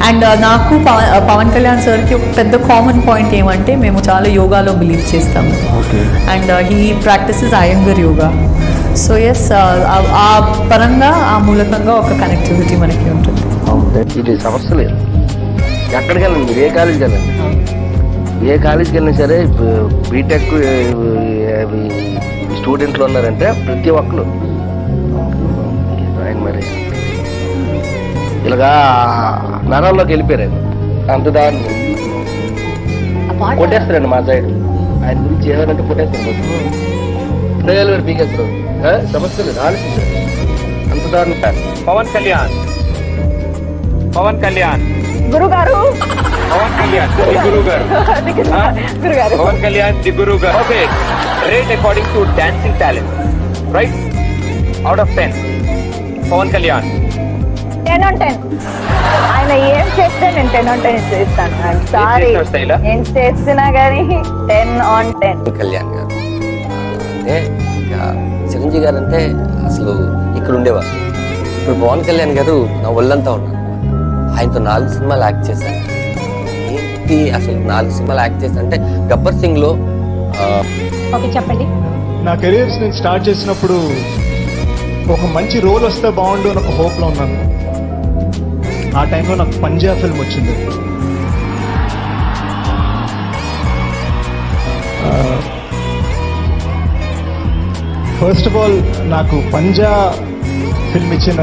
And నాకు పవన్ కళ్యాణ్ సార్కి ఒక పెద్ద కామన్ పాయింట్ ఏమంటే మేము చాలా యోగాలో బిలీవ్ చేస్తాము. And he practises Iyengar yoga. So yes, ఆ పరంగా ఆ మూలకంగా ఒక కనెక్టివిటీ మనకి ఉంటుంది. ఇది సమస్య లేదు. ఎక్కడికి వెళ్ళండి, మీరు ఏ కాలేజీకి వెళ్ళండి, ఏ కాలేజీకి వెళ్ళినా సరే బీటెక్ స్టూడెంట్లు ఉన్నారంటే ప్రతి ఒక్కరు ఆయన మరి ఇలాగా నరాల్లోకి వెళ్ళిపోయారండి. అంత దాన్ని కొట్టేస్తారండి మా సైడ్. ఆయన గురించి ఏదంటే కొట్టేస్తారు, ప్రజలు పీకేస్తారు. సమస్య లేదు, ఆలోచించారు. అంత దాన్ని పవన్ కళ్యాణ్ గురుగారు పవన్ కళ్యాణ్ ది గురుగారు పవన్ కళ్యాణ్ ది గురుగారు. Okay, rate according to dancing talent, right? Out of 10 Pavan Kalyan 10 on 10. ఆయన ఏం చేస్తే నేను 10 on 10 చేస్తాను. సారీ, ఏం చేస్తున్నా కానీ 10 on 10. కళ్యాణ్ గారు అంటే చిరంజీవి గారు అంటే అసలు ఇక్కడ ఉండేవారు. ఇప్పుడు పవన్ కళ్యాణ్ గారు నా ఒళ్ళంతా ఉన్నారు. ఆయనతో 4 సినిమాలు యాక్ట్ చేశాను. ఏంటి అసలు 4 సినిమాలు యాక్ట్ చేశాను అంటే గబ్బర్ సింగ్ లో. ఓకే, చెప్పండి. నా కెరీర్స్ నేను స్టార్ట్ చేసినప్పుడు ఒక మంచి రోల్ వస్తే బాగుండు అని ఒక హోప్లో ఉన్నాను. ఆ టైంలో నాకు పంజా ఫిల్మ్ వచ్చింది. ఫస్ట్ ఆఫ్ ఆల్ నాకు పంజా ఫిల్మ్ ఇచ్చిన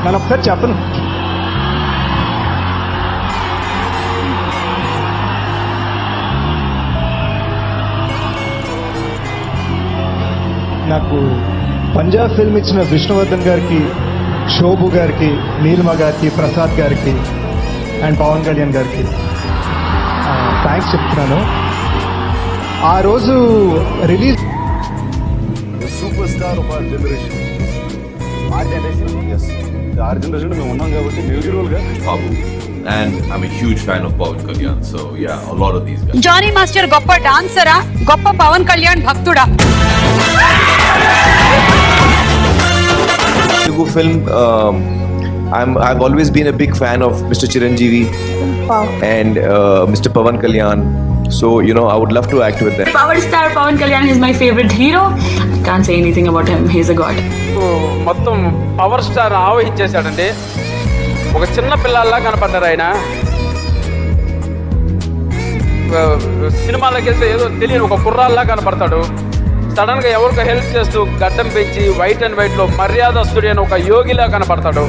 నేను ఒకసారి చెప్పను. నాకు పంజాబ్ ఫిల్మ్ ఇచ్చిన విష్ణువర్ధన్ గారికి, శోభు గారికి, నీలిమ గారికి, ప్రసాద్ గారికి అండ్ పవన్ కళ్యాణ్ గారికి థ్యాంక్స్ చెప్తున్నాను. ఆ రోజు release super star of our generation. our generation మేము ఉన్నాం కాబట్టి మ్యూజిక్ రోల్ గా బాబు. And I'm a huge fan of Pawan Kalyan, so yeah, a lot of these guys. Jani master గొప్ప డాన్సరా, గొప్ప పవన్ కళ్యాణ్ భక్తుడా? Telugu film, I've always been a big fan of Mr. Chiranjeevi and Mr. Pawan Kalyan. So, you know, I would love to act with them. Power star Pawan Kalyan is my favorite hero. Can't say anything about him. He's a god. మొత్తం power star ఆవహించేశాడండి. ఒక చిన్న పిల్లల్లా కనపడ్డారు ఆయన. సినిమాలకు వెళ్తే ఏదో తెలియని ఒక కుర్రాల్లా కనపడతాడు. సడన్గా ఎవరికో హెల్ప్ చేస్తూ గడ్డం పెంచి వైట్ అండ్ వైట్లో మర్యాదస్తుడి అని ఒక యోగిలా కనపడతాడు.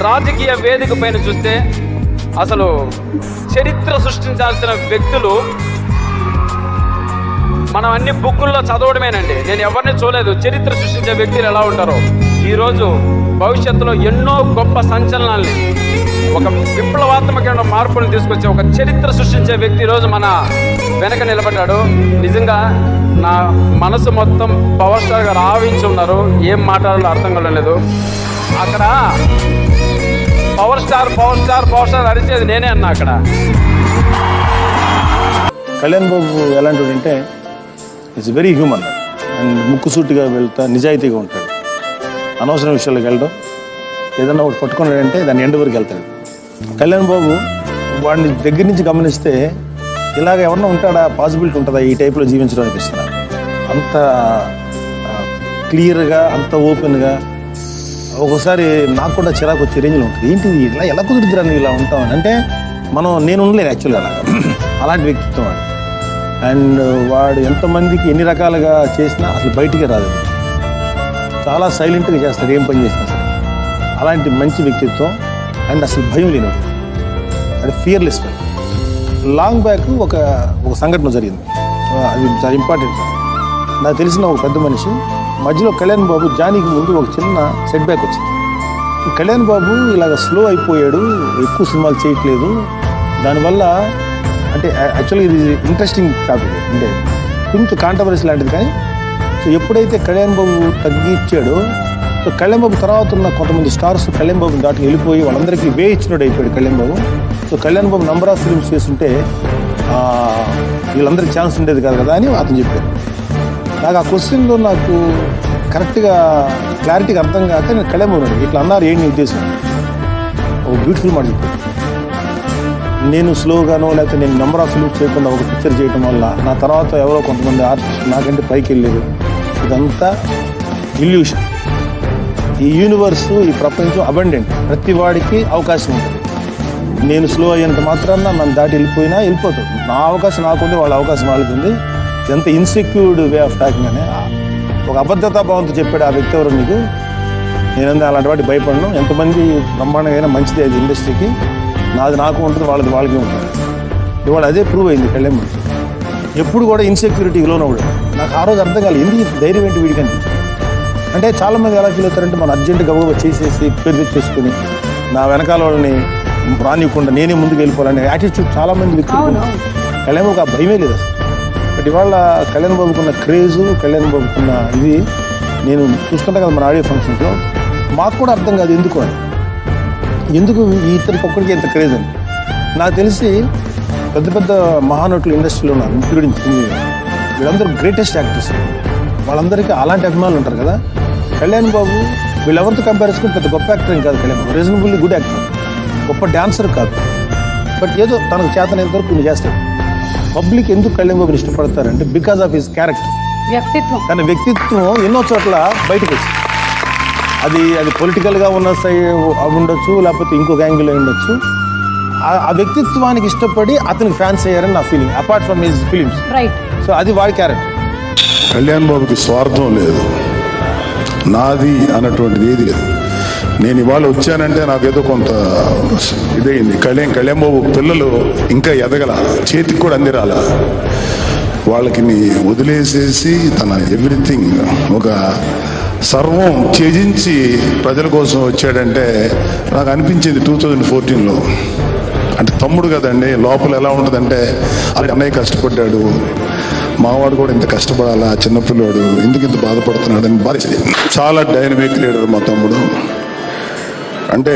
రాజకీయ వేదిక పైన చూస్తే అసలు చరిత్ర సృష్టించాల్సిన వ్యక్తులు మనం అన్ని బుక్కుల్లో చదవడమేనండి. నేను ఎవరిని చూడలేదు చరిత్ర సృష్టించే వ్యక్తులు ఎలా ఉంటారో. ఈరోజు భవిష్యత్తులో ఎన్నో గొప్ప సంచలనాల్ని, ఒక విప్లవాత్మకమైన మార్పులను తీసుకొచ్చే ఒక చరిత్ర సృష్టించే వ్యక్తి ఈరోజు మన వెనక నిలబడ్డాడు. నిజంగా నా మనసు మొత్తం పవర్ స్టార్ గారు ఆవించి ఉన్నారు. ఏం మాట్లాడాలో అర్థం కాలేదు. అక్కడ power star power star power star అరిచేది నేనే అన్నా. అక్కడ కళ్యాణ్ బాబు ఎలాంటి అంటే ఇట్స్ వెరీ హ్యూమన్ అండ్ ముక్కుసూటిగా వెళ్తా నిజాయితీగా ఉంటాడు. అనవసరం విషయాలకు వెళ్ళడం, ఏదన్నా ఒకటి పట్టుకున్నాడంటే దాన్ని ఎండ్ వరకు వెళ్తాడు. కళ్యాణ్ బాబు వాడిని దగ్గర నుంచి గమనిస్తే ఇలాగ ఎవరన్నా ఉంటాడా, పాసిబిలిటీ ఉంటుందా ఈ టైప్లో జీవించడం అనిపిస్తున్నా. అంత క్లియర్గా, అంత ఓపెన్గా. ఒక్కోసారి నాకు కూడా చిరాకు వచ్చే రేంజ్లో ఉంటుంది. ఏంటి ఇలా ఎలా కుదురుతురా నువ్వు ఇలా ఉంటామని. అంటే నేను ఉండలేను యాక్చువల్గా అలాంటి వ్యక్తిత్వం వాడు. అండ్ వాడు ఎంతమందికి ఎన్ని రకాలుగా చేసినా అసలు బయటికి రాదు. చాలా సైలెంట్గా చేస్తాడు ఏం పని చేసినా సరే. అలాంటి మంచి వ్యక్తిత్వం అండ్ అసలు భయం లేనివాడు. అది ఫియర్లెస్. లాంగ్ బ్యాక్ ఒక సంఘటన జరిగింది, అది చాలా ఇంపార్టెంట్. నాకు తెలిసిన ఒక పెద్ద మనిషి మధ్యలో కళ్యాణ్ బాబు జానీకి ముందు ఒక చిన్న సెట్ బ్యాక్ వచ్చింది. కళ్యాణ్ బాబు ఇలాగ స్లో అయిపోయాడు, ఎక్కువ సినిమాలు చేయట్లేదు. దానివల్ల అంటే యాక్చువల్గా ఇది ఇంట్రెస్టింగ్ టాపిక్, అంటే కొంచెం కాంట్రవర్సీ లాంటిది. కానీ సో ఎప్పుడైతే కళ్యాణ్ బాబు తగ్గించాడో, సో కళ్యాణ్ బాబు తర్వాత ఉన్న కొంతమంది స్టార్స్ కళ్యాణ్ బాబుని దాటి వెళ్ళిపోయి వాళ్ళందరికీ వే ఇచ్చినోడు అయిపోయాడు Kalyan Babu. So Kalyan Babu number of films చేస్తుంటే వీళ్ళందరికీ ఛాన్స్ ఉండేది కాదు కదా అని అతను చెప్పారు. నాకు ఆ క్వశ్చన్లో నాకు కరెక్ట్గా క్లారిటీగా అర్థం కాక నేను కళ్యాణ్ ఇట్లా అన్నారు ఏంటి ఉద్దేశం. ఒక బ్యూటిఫుల్ మాట చెప్పారు. నేను స్లోగానో లేకపోతే నేను నెంబర్ ఆఫ్ ఫిల్మ్స్ చేయకుండా ఒక పిక్చర్ చేయడం వల్ల నా తర్వాత ఎవరో కొంతమంది ఆర్టిస్ట్ నాకంటే పైకి వెళ్ళారు. ఇదంతా ఇల్యూషన్. ఈ యూనివర్స్, ఈ ప్రపంచం అబండెంట్, ప్రతి వాడికి అవకాశం ఉంటుంది. నేను స్లో అయ్యేంత మాత్రాన నన్ను దాటి వెళ్ళిపోతుంది. నా అవకాశం నాకుంది, వాళ్ళ అవకాశం వాళ్ళకి ఉంది. ఎంత ఇన్సెక్యూర్డ్ వే ఆఫ్ టాకింగ్ అనే ఒక అబద్ధతా భావంతో చెప్పాడు ఆ వ్యక్తి ఎవరు మీకు. నేనంతా అలాంటి వాటి భయపడను. ఎంతమంది బ్రహ్మాండంగా మంచిది అది ఇండస్ట్రీకి. నాది నాకు ఉంటుంది, వాళ్ళది వాళ్ళకి ఉంటుంది. ఇవాళ అదే ప్రూవ్ అయింది కళ్యాణ్. ఎప్పుడు కూడా ఇన్సెక్యూరిటీకి లోనవ్వడు. నాకు ఆ రోజు అర్థం కాలేదు ఎందుకు ధైర్యం ఏంటి వీడికంటే. అంటే చాలామంది ఎలా ఫీల్ అవుతారంటే మనం అర్జెంటుగా గబగబా చేసేసి పేరు తెచ్చేసుకుని నా వెనకాల వాళ్ళని రానివ్వకుండా నేనే ముందుకు వెళ్ళిపోవాలనే యాటిట్యూడ్ చాలామంది వ్యక్తులు. కళ్యాణ్ బాబుకి ఆ భయమే లేదు అసలు. బట్ ఇవాళ కళ్యాణ్ బాబుకున్న క్రేజు, కళ్యాణ్ బాబుకున్న ఇది నేను చూస్తుంటా కదా మన ఆడియో ఫంక్షన్స్లో. మాకు కూడా అర్థం కాదు ఎందుకు అని, ఎందుకు ఇతనికి ఒక్కడికి ఇంత క్రేజ్ అని. నాకు తెలిసి పెద్ద పెద్ద మహానటులు ఇండస్ట్రీలో ఉన్నారు, ఇంక్లూడింగ్ వీళ్ళందరూ గ్రేటెస్ట్ యాక్టర్స్. వాళ్ళందరికీ అలాంటి అభిమానులు ఉంటారు కదా. కళ్యాణ్ బాబు వీళ్ళెవరితో కంపేర్ చేసుకుని పెద్ద గొప్ప యాక్టర్ ఏం కాదు. Kalyan Babu reasonably good actor, గొప్ప డాన్సర్ కాదు. బట్ ఏదో తనకు చేతనంత వరకు కొన్ని చేస్తాడు. పబ్లిక్ ఎందుకు కళ్యాణ్ బాబుని ఇష్టపడతారంటే బికాస్ ఆఫ్ హిస్ క్యారెక్టర్, వ్యక్తిత్వం. కానీ వ్యక్తిత్వం ఎన్నో చోట్ల బయటకు వచ్చింది. అది పొలిటికల్గా ఉన్న అవి ఉండొచ్చు, లేకపోతే ఇంకొక యాంగిల్ అయి ఉండొచ్చు. ఆ వ్యక్తిత్వానికి ఇష్టపడి అతనికి ఫ్యాన్స్ అయ్యారని నా feeling, apart from his films. Right. So అది వాడి క్యారెక్టర్. కళ్యాణ్ బాబుకి స్వార్థం లేదు, నాది అన్నటువంటిది ఏది లేదు. నేను ఇవాళ వచ్చానంటే నాకేదో కొంత ఇదైంది. కళ్యాణ్ బాబు పిల్లలు ఇంకా ఎదగల, చేతికి కూడా అందిరాల. వాళ్ళకి వదిలేసేసి తన ఎవ్రీథింగ్ ఒక సర్వం త్యజించి ప్రజల కోసం వచ్చాడంటే నాకు అనిపించింది 2014లో. అంటే తమ్ముడు కదండి, లోపల ఎలా ఉంటుందంటే అది అన్నయ్య కష్టపడ్డాడు, మావాడు కూడా ఇంత కష్టపడాలా, చిన్నపిల్లాడు ఎందుకు ఇంత బాధపడుతున్నాడు అని బాధ. చాలా డైనమిక్ లీడర్ మా తమ్ముడు. అంటే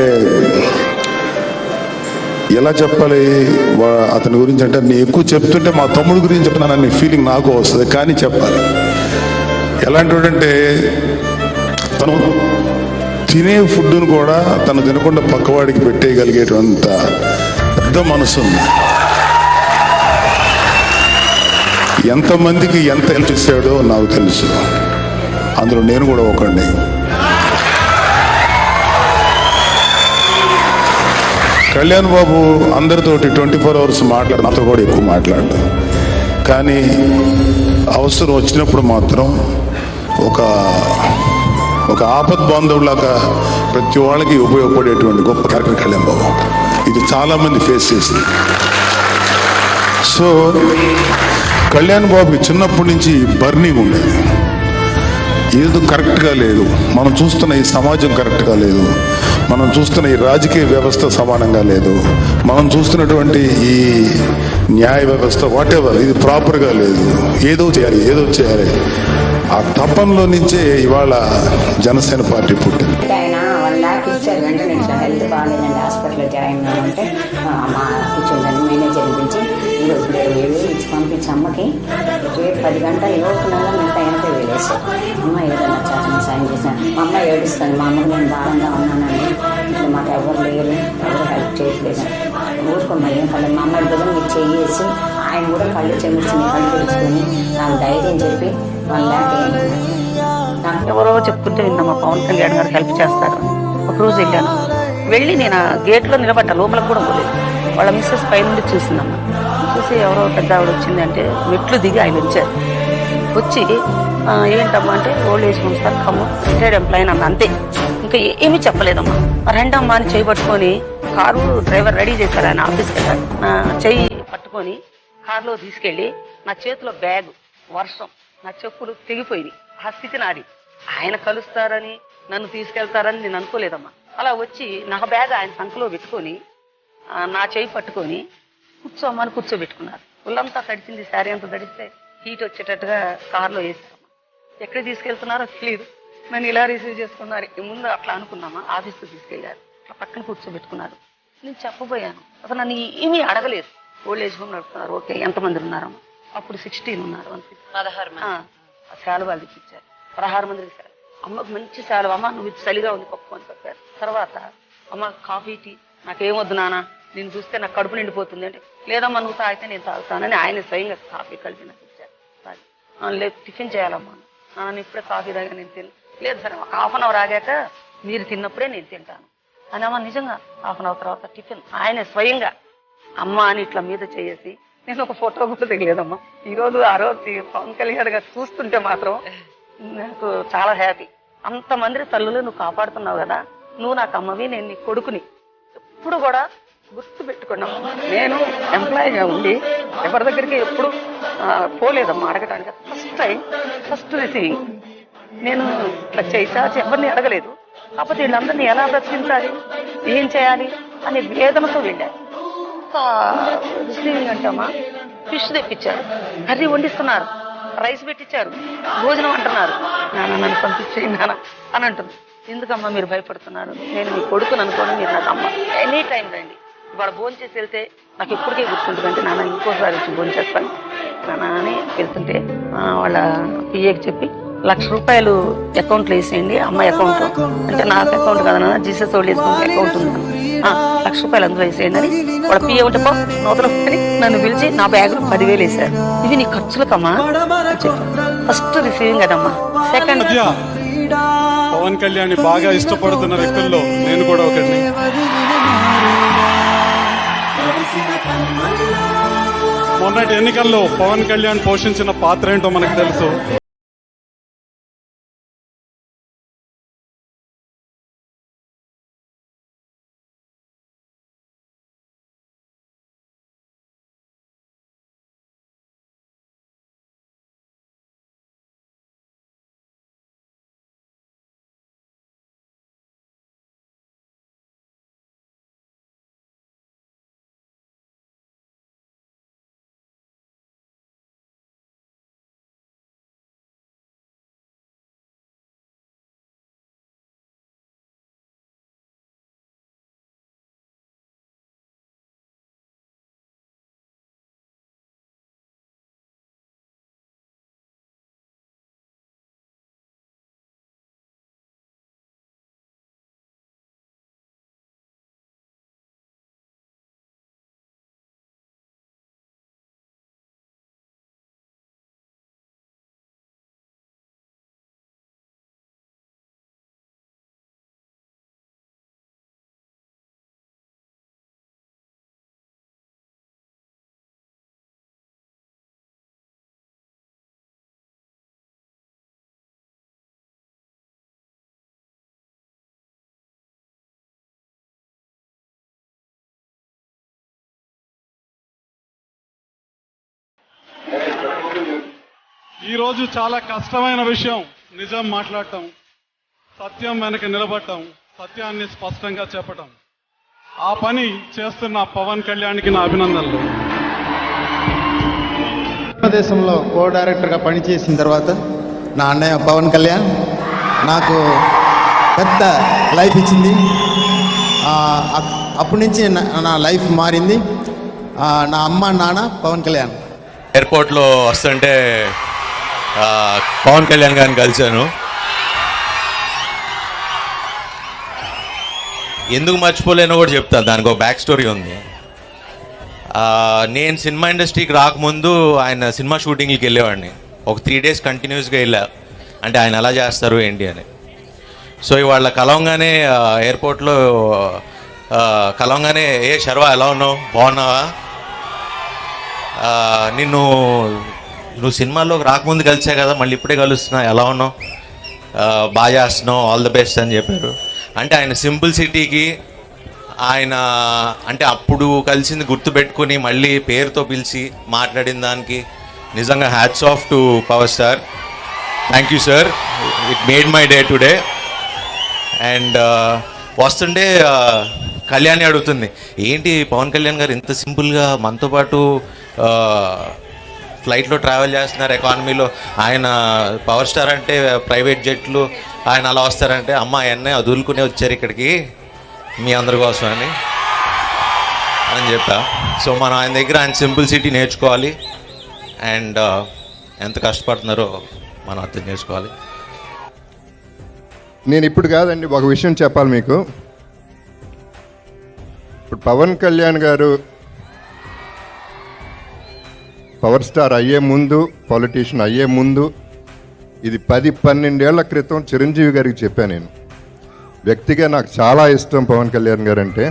ఎలా చెప్పాలి అతని గురించి అంటే, నేను ఎక్కువ చెప్తుంటే మా తమ్ముడు గురించి చెప్తున్నానని ఫీలింగ్ నాకు వస్తుంది, కానీ చెప్పాలి. ఎలాంటి వాడంటే తను తినే ఫుడ్ను కూడా తను తినకుండా పక్కవాడికి పెట్టేయగలిగేటంత పెద్ద మనసు ఉంది. ఎంతమందికి ఎంత హెల్ప్ చేశాడో నాకు తెలుసు, అందులో నేను కూడా ఒకడిని. కళ్యాణ్ బాబు అందరితోటి 24 hours మాట్లాడు, నాతో కూడా ఎక్కువ మాట్లాడు. కానీ అవసరం వచ్చినప్పుడు మాత్రం ఒక ఆపద్ బాంధవులాగా ప్రతి వాళ్ళకి ఉపయోగపడేటువంటి గొప్ప క్యారెక్టర్ కళ్యాణ్ బాబు. ఇది చాలామంది ఫేస్ చేసింది. సో కళ్యాణ్ బాబుకి చిన్నప్పటి నుంచి బర్నింగ్ ఉండేది. ఏదో కరెక్ట్గా లేదు, మనం చూస్తున్న ఈ సమాజం కరెక్ట్గా లేదు, మనం చూస్తున్న ఈ రాజకీయ వ్యవస్థ సమానంగా లేదు, మనం చూస్తున్నటువంటి ఈ న్యాయ వ్యవస్థ వాటెవర్ ఇది ప్రాపర్గా లేదు, ఏదో చేయాలి. ఆ తపంలో నుంచే ఇవాళ జనసేన పార్టీ పుట్టింది. ఆయన 1 lakh ఇచ్చారు. వెంటనే ఇట్లా హెల్త్ బాగాలేదండి, హాస్పిటల్లో జాయిన్ అవ్వమంటే మా కూర్చుందని మేనేజర్ గురించి ఈరోజు 20,000 ఇచ్చి పంపించి అమ్మకి రేపు 10 గంటలు ఇవ్వకుండా మిగతా 80,000 వేసారు. అమ్మ ఏదన్నా చాలా సాయం చేశాను. మా అమ్మ ఏడుస్తాను, మా అమ్మకి నేను బాగా ఉన్నానండి, ఇప్పుడు మాకు ఎవరు లేరు, ఎవరు హెల్ప్ చేయట్లేదు. ఊరుకున్నా ఏం కళ్ళు మా అమ్మాయి భుజం మీకు చేసి ఆయన కూడా కళ్ళు చెమిర్చి కళ్ళు తెలుసుకొని నాకు ధైర్యం చెప్పి 1 lakh నాకు ఎవరో చెప్తుంటే విన్నామా పవన్ కళ్యాణ్ గారు హెల్ప్ చేస్తారు. ఒకరోజు వెళ్ళి నేను ఆ గేట్లో నిలబడ్డా, లోపలికి కూడా పోలేదు. వాళ్ళ మిస్సెస్ పై నుండి చూసిందమ్మా, చూసి ఎవరో పెద్ద ఆవిడ వచ్చింది అంటే మెట్లు దిగి ఆయన వచ్చారు. వచ్చి ఏంటమ్మా అంటే old age home sir cum retired employee అన్న, అంతే. ఇంకా ఏమీ చెప్పలేదమ్మా. రెండమ్మా అని చేయి పట్టుకొని కారు డ్రైవర్ రెడీ చేశారు, ఆయన ఆఫీస్కి వెళ్ళారు. నా చెయ్యి పట్టుకొని కారులో తీసుకెళ్ళి నా చేతిలో బ్యాగ్, వర్షం, నా చెప్పులు తెగిపోయింది. ఆ స్థితి నాది. ఆయన కలుస్తారని నన్ను తీసుకెళ్తారని నేను అనుకోలేదమ్మా. అలా వచ్చి నా బ్యాగ్ ఆయన సంఖలో పెట్టుకొని నా చేయి పట్టుకొని కూర్చోమ్మని కూర్చోబెట్టుకున్నారు. ఒళ్ళంతా తడిచింది, శారీ అంతా తడిస్తే హీట్ వచ్చేటట్టుగా కారులో వేసామమ్మా. ఎక్కడికి తీసుకెళ్తున్నారో తెలియదు, నన్ను ఇలా రిసీవ్ చేసుకున్నారు. ముందు అట్లా అనుకున్నామా, ఆఫీస్కి తీసుకెళ్లారు, అట్లా పక్కన కూర్చోబెట్టుకున్నారు. నేను చెప్పబోయాను, అసలు నన్ను ఏమీ అడగలేదు. ఓల్డ్ ఏజ్ హోమ్ నడుపుతున్నారు, ఓకే ఎంతమంది ఉన్నారమ్మా, అప్పుడు 16 ఉన్నారు 16 మంది. శాలువాలు తెప్పించారు 16 మందికి శాలు. అమ్మకు మంచి శాలువ, అమ్మ నువ్వు ఇది చలిగా ఉంది పప్పు అని చెప్పారు. తర్వాత అమ్మ కాఫీ టీ నాకేమొద్దు నాన్న, నేను చూస్తే నాకు కడుపు నిండిపోతుంది అంటే, లేదమ్మా నువ్వు తాగితే నేను తాగుతానని ఆయన స్వయంగా కాఫీ కలిపి నాకు ఇచ్చారు. లేదు టిఫిన్ చేయాలమ్మా, నేను ఇప్పుడే కాఫీ తాగా నేను లేదు సరే ఒక హాఫ్ అన్ అవర్ ఆగాక మీరు తిన్నప్పుడే నేను తింటాను అని. అమ్మ నిజంగా హాఫ్ అన్ అవర్ తర్వాత టిఫిన్ ఆయన స్వయంగా అమ్మ అని ఇట్లా మీద చేసి, నేను ఒక ఫోటో కూడా దిగలేదమ్మా. ఆ రోజు పవన్ కళ్యాణ్ గారు చూస్తుంటే మాత్రం నాకు చాలా హ్యాపీ. అంతమంది తల్లులు నువ్వు కాపాడుతున్నావు కదా, నువ్వు నాకు అమ్మవి, నేను నీ కొడుకుని ఎప్పుడు కూడా గుర్తు పెట్టుకున్నాము. నేను ఎంప్లాయీగా ఉండి ఎవరి దగ్గరికి ఎప్పుడు పోలేదమ్మా అడగడానికి. ఫస్ట్ రిసీవింగ్ నేను ఇట్లా చేసాచి ఎవరిని అడగలేదు. కాకపోతే వీళ్ళందరినీ ఎలా బ్రతికించాలి, ఏం చేయాలి అనే వేదనతో వెళ్ళారు. రిసీవింగ్ అంటామా, ఫిష్ తెప్పించారు, కర్రీ వండిస్తున్నారు, రైస్ పెట్టించారు, భోజనం అంటున్నారు. నాన్న నన్ను పంపించేయి నాన్న అని అంటుంది. ఎందుకమ్మా మీరు భయపడుతున్నారు, నేను మీ కొడుకుని అనుకోని మీరు నాకు అమ్మ ఎనీ టైం రండి, ఇవాళ భోజనం చేసి వెళ్తే నాకు ఎప్పటికే గుర్తుంటుందంటే నాన్న ఇంకోసారి వచ్చి భోజనం చేస్తాను నాన్న అని వెళ్తుంటే వాళ్ళ పిఏకి చెప్పి 1,00,000 రూపాయలు అకౌంట్లో వేసేయండి, అమ్మాయి అకౌంట్ అంటే నాకు అకౌంట్ కదా నాన్న, జీసస్ ఓల్డ్ ఏజ్ అకౌంట్ ఉంది, 1,00,000 రూపాయలు అందులో వేసేయండి అని వాళ్ళ పిఏ ఉంటే నూతన నన్ను పిలిచి నా బ్యాగ్లో 10,000 వేశారు. ఇవి నీ ఖర్చులకమ్మా ఫస్ట్ రిసీవింగ్ కదమ్మా. సెకండ్ పవన్ కళ్యాణ్ బాగా ఇష్టపడుతున్న వ్యక్తుల్లో నేను కూడా ఒకరిని. మొన్నటి ఎన్నికల్లో పవన్ కళ్యాణ్ పోషించిన పాత్ర ఏంటో మనకు తెలుసు. ఈ రోజు చాలా కష్టమైన విషయం నిజం మాట్లాడటం, సత్యం వెనక నిలబడటం, సత్యాన్ని స్పష్టంగా చెప్పటం. ఆ పని చేస్తున్న పవన్ కళ్యాణ్కి నా అభినందనలు. దేశంలో కో డైరెక్టర్గా పనిచేసిన తర్వాత నా అన్నయ్య పవన్ కళ్యాణ్ నాకు పెద్ద లైఫ్ ఇచ్చింది. అప్పటి నుంచి నా లైఫ్ మారింది. నా అమ్మ నాన్న పవన్ కళ్యాణ్. ఎయిర్పోర్ట్లో వస్తుంటే పవన్ కళ్యాణ్ గారిని కలిశాను. ఎందుకు మర్చిపోలేనో కూడా చెప్తాను, దానికి ఒక బ్యాక్ స్టోరీ ఉంది. నేను సినిమా ఇండస్ట్రీకి రాకముందు ఆయన సినిమా షూటింగ్కి వెళ్ళేవాడిని. ఒక 3 days కంటిన్యూస్గా వెళ్ళా, అంటే ఆయన ఎలా చేస్తారు ఏంటి అని. సో ఇవాళ కలవంగానే ఎయిర్పోర్ట్లో కలవంగానే, ఏ శర్వా ఎలా ఉన్నావు, బాగున్నావా, నువ్వు సినిమాల్లోకి రాకముందు కలిసా కదా, మళ్ళీ ఇప్పుడే కలుస్తున్నా, ఎలా ఉన్నావు, బాగా చేస్తున్నావు, ఆల్ ది బెస్ట్ అని చెప్పారు. అంటే ఆయన సింపుల్సిటీకి, ఆయన అంటే అప్పుడు కలిసింది గుర్తుపెట్టుకుని మళ్ళీ పేరుతో పిలిచి మాట్లాడిన దానికి నిజంగా hats off to power star. Thank you sir, it made my day today. And వస్తుంటే కళ్యాణి అడుగుతుంది, ఏంటి పవన్ కళ్యాణ్ గారు ఇంత సింపుల్గా మనతో పాటు ఫ్లైట్లో ట్రావెల్ చేస్తున్నారు, ఎకానమీలో, ఆయన పవర్ స్టార్ అంటే ప్రైవేట్ జెట్లు, ఆయన అలా వస్తారంటే, అమ్మ ఆయన్నే వదులుకునే వచ్చారు ఇక్కడికి మీ అందరి కోసం అని చెప్పా. సో మనం ఆయన దగ్గర ఆయన సింపుల్సిటీ నేర్చుకోవాలి. అండ్ ఎంత కష్టపడుతున్నారో మనం అర్థం చేసుకోవాలి. నేను ఇప్పుడు కాదండి, ఒక విషయం చెప్పాలి మీకు. ఇప్పుడు పవన్ కళ్యాణ్ గారు పవర్ స్టార్ అయ్యే ముందు, పొలిటీషియన్ అయ్యే ముందు, ఇది 10-12 ఏళ్ల క్రితం చిరంజీవి గారికి చెప్పాను నేను. వ్యక్తిగా నాకు చాలా ఇష్టం పవన్ కళ్యాణ్ గారు అంటే.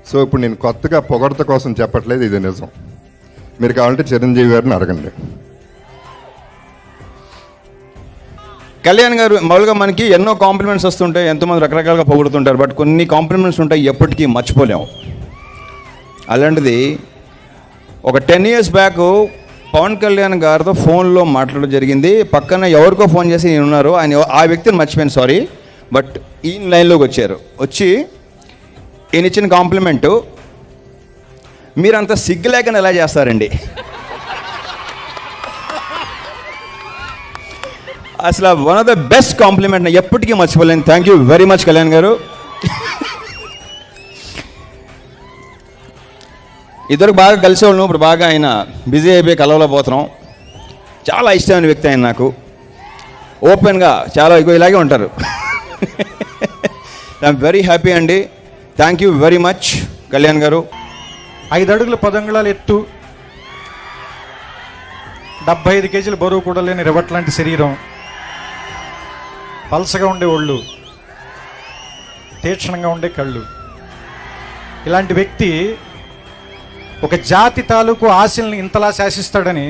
సో ఇప్పుడు నేను కొత్తగా పొగడత కోసం చెప్పట్లేదు, ఇది నిజం. మీరు కావాలంటే చిరంజీవి గారిని అడగండి. కళ్యాణ్ గారు మామూలుగా మనకి ఎన్నో కాంప్లిమెంట్స్ వస్తుంటాయి, ఎంతోమంది రకరకాలుగా పొగుడుతుంటారు, బట్ కొన్ని కాంప్లిమెంట్స్ ఉంటాయి ఎప్పటికీ మర్చిపోలేము. అలాంటిది ఒక 10 years బ్యాక్ పవన్ కళ్యాణ్ గారితో ఫోన్లో మాట్లాడడం జరిగింది. పక్కన ఎవరికో ఫోన్ చేసి నేను ఉన్నారు, ఆయన ఆ వ్యక్తిని మర్చిపోయాను, సారీ. బట్ ఈయన లైన్లోకి వచ్చి ఈయన ఇచ్చిన కాంప్లిమెంటు, మీరంత సిగ్గు లేకుండా ఎలా చేస్తారండి? అసలు one of the best compliment, ఎప్పటికీ మర్చిపోలేను. Thank you very much Kalyan గారు. ఇద్దరు బాగా కలిసేవాళ్ళం, ఇప్పుడు బాగా ఆయన బిజీ అయిపోయి కలవలేకపోతున్నాం. చాలా ఇష్టమైన వ్యక్తి ఆయన నాకు, ఓపెన్గా చాలా ఇలాగే ఉంటారు. ఐఎమ్ వెరీ హ్యాపీ అండి. Thank you very much Kalyan గారు. 5 అడుగులు 10 అంగుళాల ఎత్తు, 75 కేజీల బరువు కూడా లేని రివట్ లాంటి శరీరం, పల్సగా ఉండే ఒళ్ళు, తీక్షణంగా ఉండే కళ్ళు. ఇలాంటి వ్యక్తి ఒక జాతి తాలూకు ఆశల్ని ఇంతలా శాసిస్తాడని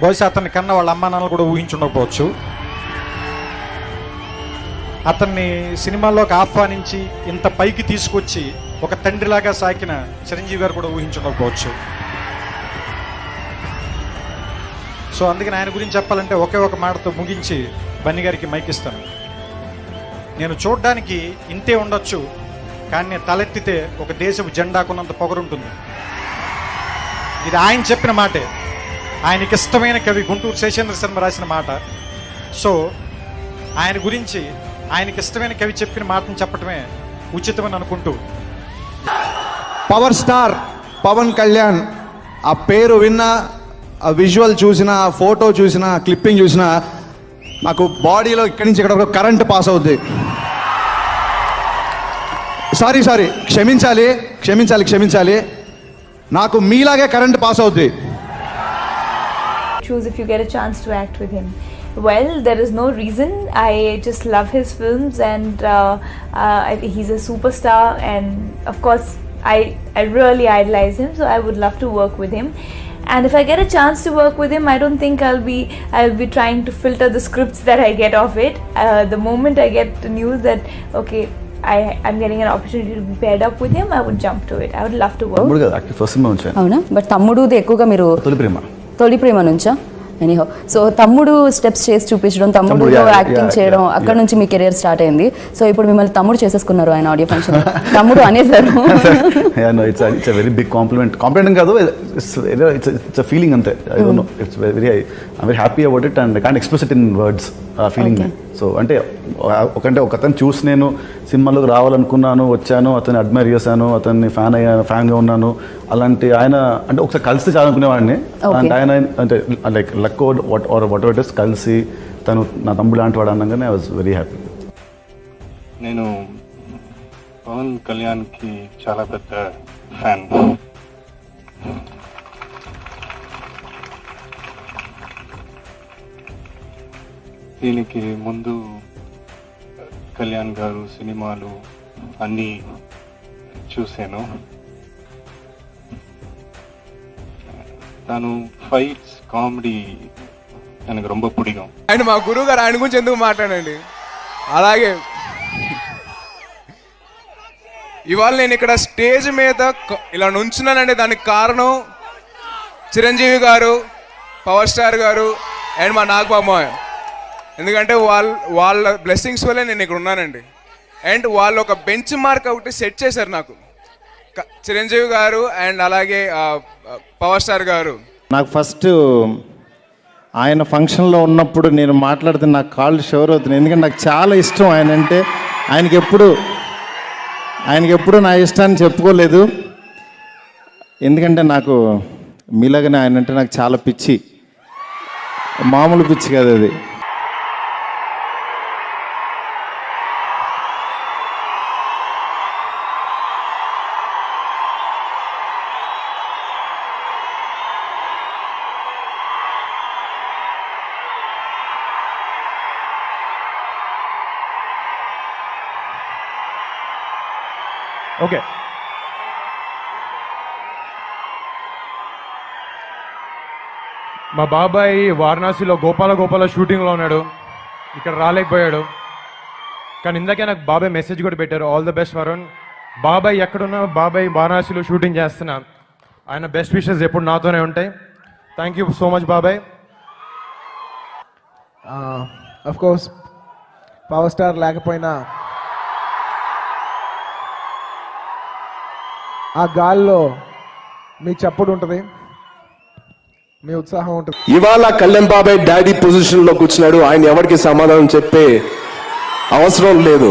బహుశా అతన్ని కన్నా వాళ్ళ అమ్మా నాన్నలు కూడా ఊహించుండకపోవచ్చు. అతన్ని సినిమాల్లోకి ఆహ్వానించి ఇంత పైకి తీసుకొచ్చి ఒక తండ్రిలాగా సాకిన చిరంజీవి గారు కూడా ఊహించుండకపోవచ్చు. సో అందుకని ఆయన గురించి చెప్పాలంటే ఒకే ఒక మాటతో ముగించి బన్నీ గారికి మైక్ ఇస్తాను. నేను చూడ్డానికి ఇంతే ఉండొచ్చు, కానీ నేను తలెత్తితే ఒక దేశపు జెండాకున్నంత పొగరుంటుంది. ఇది ఆయన చెప్పిన మాటే, ఆయనకి ఇష్టమైన కవి గుంటూరు శేషేంద్ర శర్మ రాసిన మాట. సో ఆయన గురించి ఆయనకి ఇష్టమైన కవి చెప్పిన మాటను చెప్పడమే ఉచితమని అనుకుంటూ, పవర్ స్టార్ పవన్ కళ్యాణ్ ఆ పేరు విన్నా, ఆ విజువల్ చూసినా, ఆ ఫోటో చూసినా, క్లిప్పింగ్ చూసినా నాకు బాడీలో ఇక్కడి నుంచి ఇక్కడ వరకు కరెంట్ పాస్ అవుద్ది. సారీ క్షమించాలి, నాకు మీలాగే కరెంట్ పాస్ అవుద్ది. Choose if you get a chance to act with him. Well, there is no reason. I just love his films, and he's a superstar, and of course I really idolize him, so I would love to work with him. And if I get a chance to work with him, I don't think I'll be trying to filter the scripts that I get of it. The moment I get the news that okay, I'm getting an opportunity to be paired up with him, I would jump to it. I would love to work. అవునా? But తమ్ముడుది ఎక్కువగా మీరు తొలి ప్రేమ నుంచా? Anyhow, so తమ్ముడు steps చేసి చూపించడం, తమ్ముడు acting చేయడం, అక్కడ నుంచి మీ కెరియర్ స్టార్ట్ అయింది. సో ఇప్పుడు మిమ్మల్ని తమ్ముడు చేసేసుకున్నారు ఆయన ఆడియో ఫంక్షన్, తమ్ముడు అనేసారు. ఇట్స్ వెరీ బిగ్ కాంప్లిమెంట్ కాదు, ఇట్స్ ఫీలింగ్ అంతే. I don't know, it's very I very happy about it and can't express it in words ఆ ఫీలింగ్. సో అంటే ఒకతను చూసి నేను సినిమాలోకి రావాలనుకున్నాను, వచ్చాను, అతన్ని అడ్మైర్ చేశాను, అతన్ని ఫ్యాన్గా ఉన్నాను. అలాంటి ఆయన అంటే ఒకసారి కలిసి చాలనుకునేవాడిని. అంటే ఆయన అంటే like luck what ever it is, కలిసి తను నా తమ్ముడు లాంటి వాడు అనగానే ఐ వాజ్ వెరీ హ్యాపీ. నేను పవన్ కళ్యాణ్కి చాలా పెద్ద ఫ్యాన్. దీనికి ముందు కళ్యాణ్ గారు సినిమాలు అన్నీ చూశాను. తను ఫైట్స్, కామెడీ எனக்கு ரொம்ப பிடிக்கும். అండ్ మా గురువు గారు ఆయన గురించి ఎందుకు మాట్లాడండి. అలాగే ఇవాళ నేను ఇక్కడ స్టేజ్ మీద ఇలా నుంచున్నానంటే దానికి కారణం చిరంజీవి గారు, పవర్ స్టార్ గారు అండ్ మా నాగబాబు. ఎందుకంటే వాళ్ళ బ్లెస్సింగ్స్ వల్లే నేను ఇక్కడ ఉన్నానండి. అండ్ వాళ్ళు ఒక బెంచ్ మార్క్ ఒకటి సెట్ చేశారు నాకు, చిరంజీవి గారు అండ్ అలాగే పవర్ స్టార్ గారు. నాకు ఫస్ట్ ఆయన ఫంక్షన్లో ఉన్నప్పుడు నేను మాట్లాడితే నాకు కాళ్ళు షవర్ అవుతున్నాయి, ఎందుకంటే నాకు చాలా ఇష్టం ఆయన అంటే. ఆయనకి ఎప్పుడు నా ఇష్టాన్ని చెప్పుకోలేదు, ఎందుకంటే నాకు మీలాగానే ఆయన అంటే నాకు చాలా పిచ్చి, మామూలు పిచ్చి కాదు అది. ఓకే, మా బాబాయ్ వారణాసిలో గోపాల షూటింగ్లో ఉన్నాడు, ఇక్కడ రాలేకపోయాడు. కానీ ఇందాకే నాకు బాబాయ్ మెసేజ్ కూడా పెట్టారు, ఆల్ ద బెస్ట్ వరుణ్. బాబాయ్ ఎక్కడున్నా, బాబాయ్ వారణాసిలో షూటింగ్ చేస్తున్నా, ఆయన బెస్ట్ విషెస్ ఎప్పుడు నాతోనే ఉంటాయి. థ్యాంక్ యూ సో మచ్ బాబాయ్. అఫ్ కోర్స్ పవర్ స్టార్ లేకపోయినా ఆ గాల్లో మీ చప్పుడు ఉంటుంది, మీ ఉత్సాహం ఉంటుంది. ఇవాళ కళ్యాణ్ బాబాయ్ డాడీ పొజిషన్ లో కూర్చున్నాడు, ఆయన ఎవరికి సమాధానం చెప్పే అవసరం లేదు.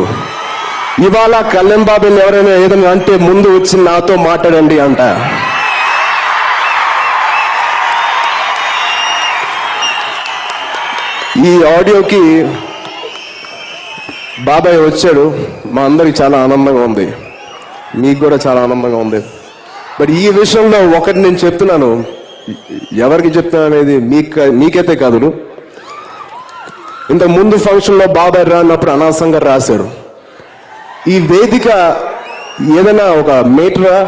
ఇవాళ కళ్యాణ్ బాబాయ్ ఎవరైనా ఏదైనా అంటే ముందు వచ్చి నాతో మాట్లాడండి అంట. ఈ ఆడియోకి బాబాయ్ వచ్చాడు, మా అందరికి చాలా ఆనందంగా ఉంది, మీకు కూడా చాలా ఆనందంగా ఉంది. బట్ ఈ విషయంలో ఒకటి నేను చెప్తున్నాను, ఎవరికి చెప్తున్నా అనేది మీకైతే కాదు. ఇంతకు ముందు ఫంక్షన్లో బాబాయ్ రానప్పుడు అనాసంగా రాశారు, ఈ వేదిక ఏదైనా ఒక మీటరా,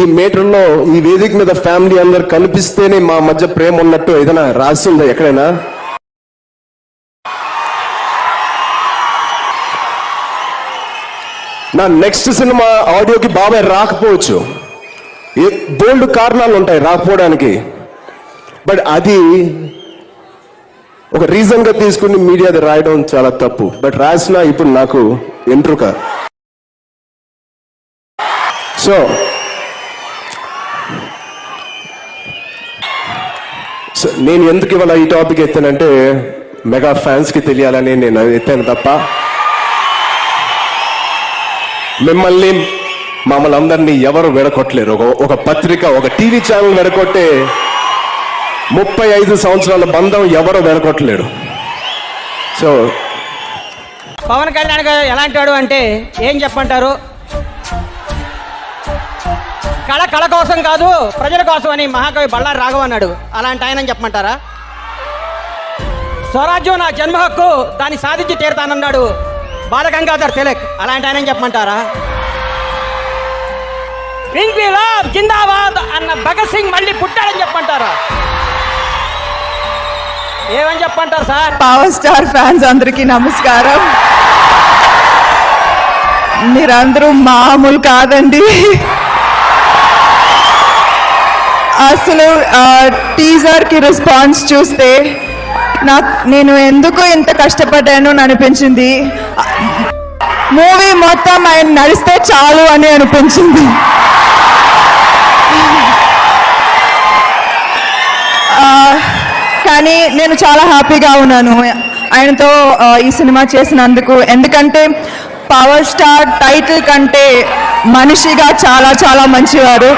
ఈ మీటర్లో ఈ వేదిక మీద ఫ్యామిలీ అందరు కనిపిస్తేనే మా మధ్య ప్రేమ ఉన్నట్టు ఏదైనా రాసి ఉందా ఎక్కడైనా? నా నెక్స్ట్ సినిమా ఆడియోకి బాబాయ్ రాకపోవచ్చు, బోల్డ్ కారణాలు ఉంటాయి రాకపోవడానికి. బట్ అది ఒక రీజన్ గా తీసుకుని మీడియా అది రాయడం చాలా తప్పు. బట్ రాసిన ఇప్పుడు నాకు ఎంట్రుక. సో నేను ఎందుకు ఇవాళ ఈ టాపిక్ ఎత్తానంటే మెగా ఫ్యాన్స్ కి తెలియాలని నేను ఎత్తాను తప్ప మమ్మల్ని అందరినీ ఎవరు వెడకొట్టలేరు. ఒక పత్రిక, ఒక టీవీ ఛానల్ వెడకొట్టే 35 సంవత్సరాల బంధం ఎవరు వెడకొట్టలేరు. సో పవన్ కళ్యాణ్ గారు ఎలాంటి వాడు అంటే ఏం చెప్పంటారు? కళ కోసం కాదు ప్రజల కోసం అని మహాకవి బళ్ళారి రాఘవ అన్నాడు. అలాంటి ఆయన చెప్పమంటారా? స్వరాజ్యం నా జన్మ హక్కు, దాన్ని సాధించి తీరుతానన్నాడు బాలగంగాధర్ తిలక్. అలాంటి ఆయన చెప్పమంటారా? ఇంక్విలాబ్ జిందాబాద్ అన్న భగత్ సింగ్ మళ్ళీ పుట్టాడని చెప్పంటారా? ఏమని చెప్పంటారు సార్? పవర్ స్టార్ ఫ్యాన్స్ అందరికీ నమస్కారం. మీరందరూ మామూలు కాదండి. అసలు టీజర్కి రెస్పాన్స్ చూస్తే నేను ఎందుకు ఇంత కష్టపడ్డాను అని అనిపించింది. మూవీ మొత్తం ఆయన నడిస్తే చాలు అని అనిపించింది. కానీ నేను చాలా హ్యాపీగా ఉన్నాను ఆయనతో ఈ సినిమా చేసినందుకు. ఎందుకంటే పవర్ స్టార్ టైటిల్ కంటే మనిషిగా చాలా చాలా మంచివారు.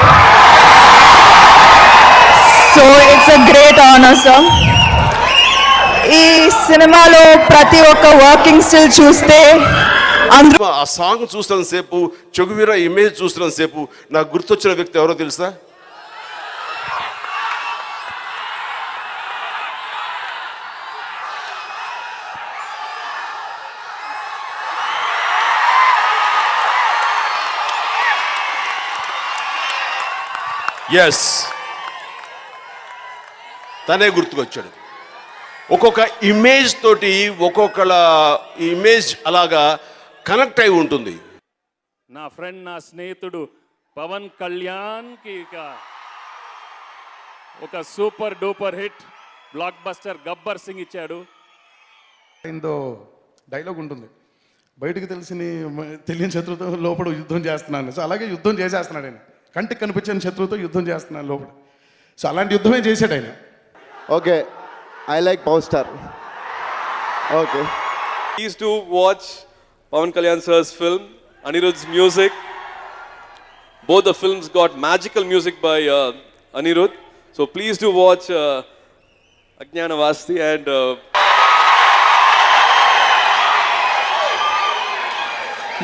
So it's a great honour sir. ఈ సినిమాలో ప్రతి ఒక్క వర్కింగ్ స్టిల్ చూస్తే అందరూ ఆ సాంగ్ చూస్తున్న సేపు, చెగువీర ఇమేజ్ చూస్తున్న సేపు నాకు గుర్తొచ్చిన వ్యక్తి ఎవరో తెలుసా? ఎస్, తనే గుర్తుకొచ్చాడు. ఒక్కొక్క ఇమేజ్ తోటి ఒక్కొక్కళ్ళ ఇమేజ్ అలాగా కనెక్ట్ అయి ఉంటుంది. నా ఫ్రెండ్, నా స్నేహితుడు పవన్ కళ్యాణ్కి ఒక super duper hit block buster Gabbar Singh ఇచ్చాడు. ఇందో డైలాగ్ ఉంటుంది, బయటకు తెలియని శత్రువుతో లోపల యుద్ధం చేస్తున్నాను. సో అలాగే యుద్ధం చేసేస్తున్నాడు ఆయన, కంటికి కనిపించిన శత్రువుతో యుద్ధం చేస్తున్నాను లోపల. సో అలాంటి యుద్ధమే చేశాడు ఆయన. Okay, I like Power Star. Okay. Please do watch Pawan Kalyan sir's film, Anirudh's music. Both the films got magical music by Anirudh. So please do watch Ajnana Vasti and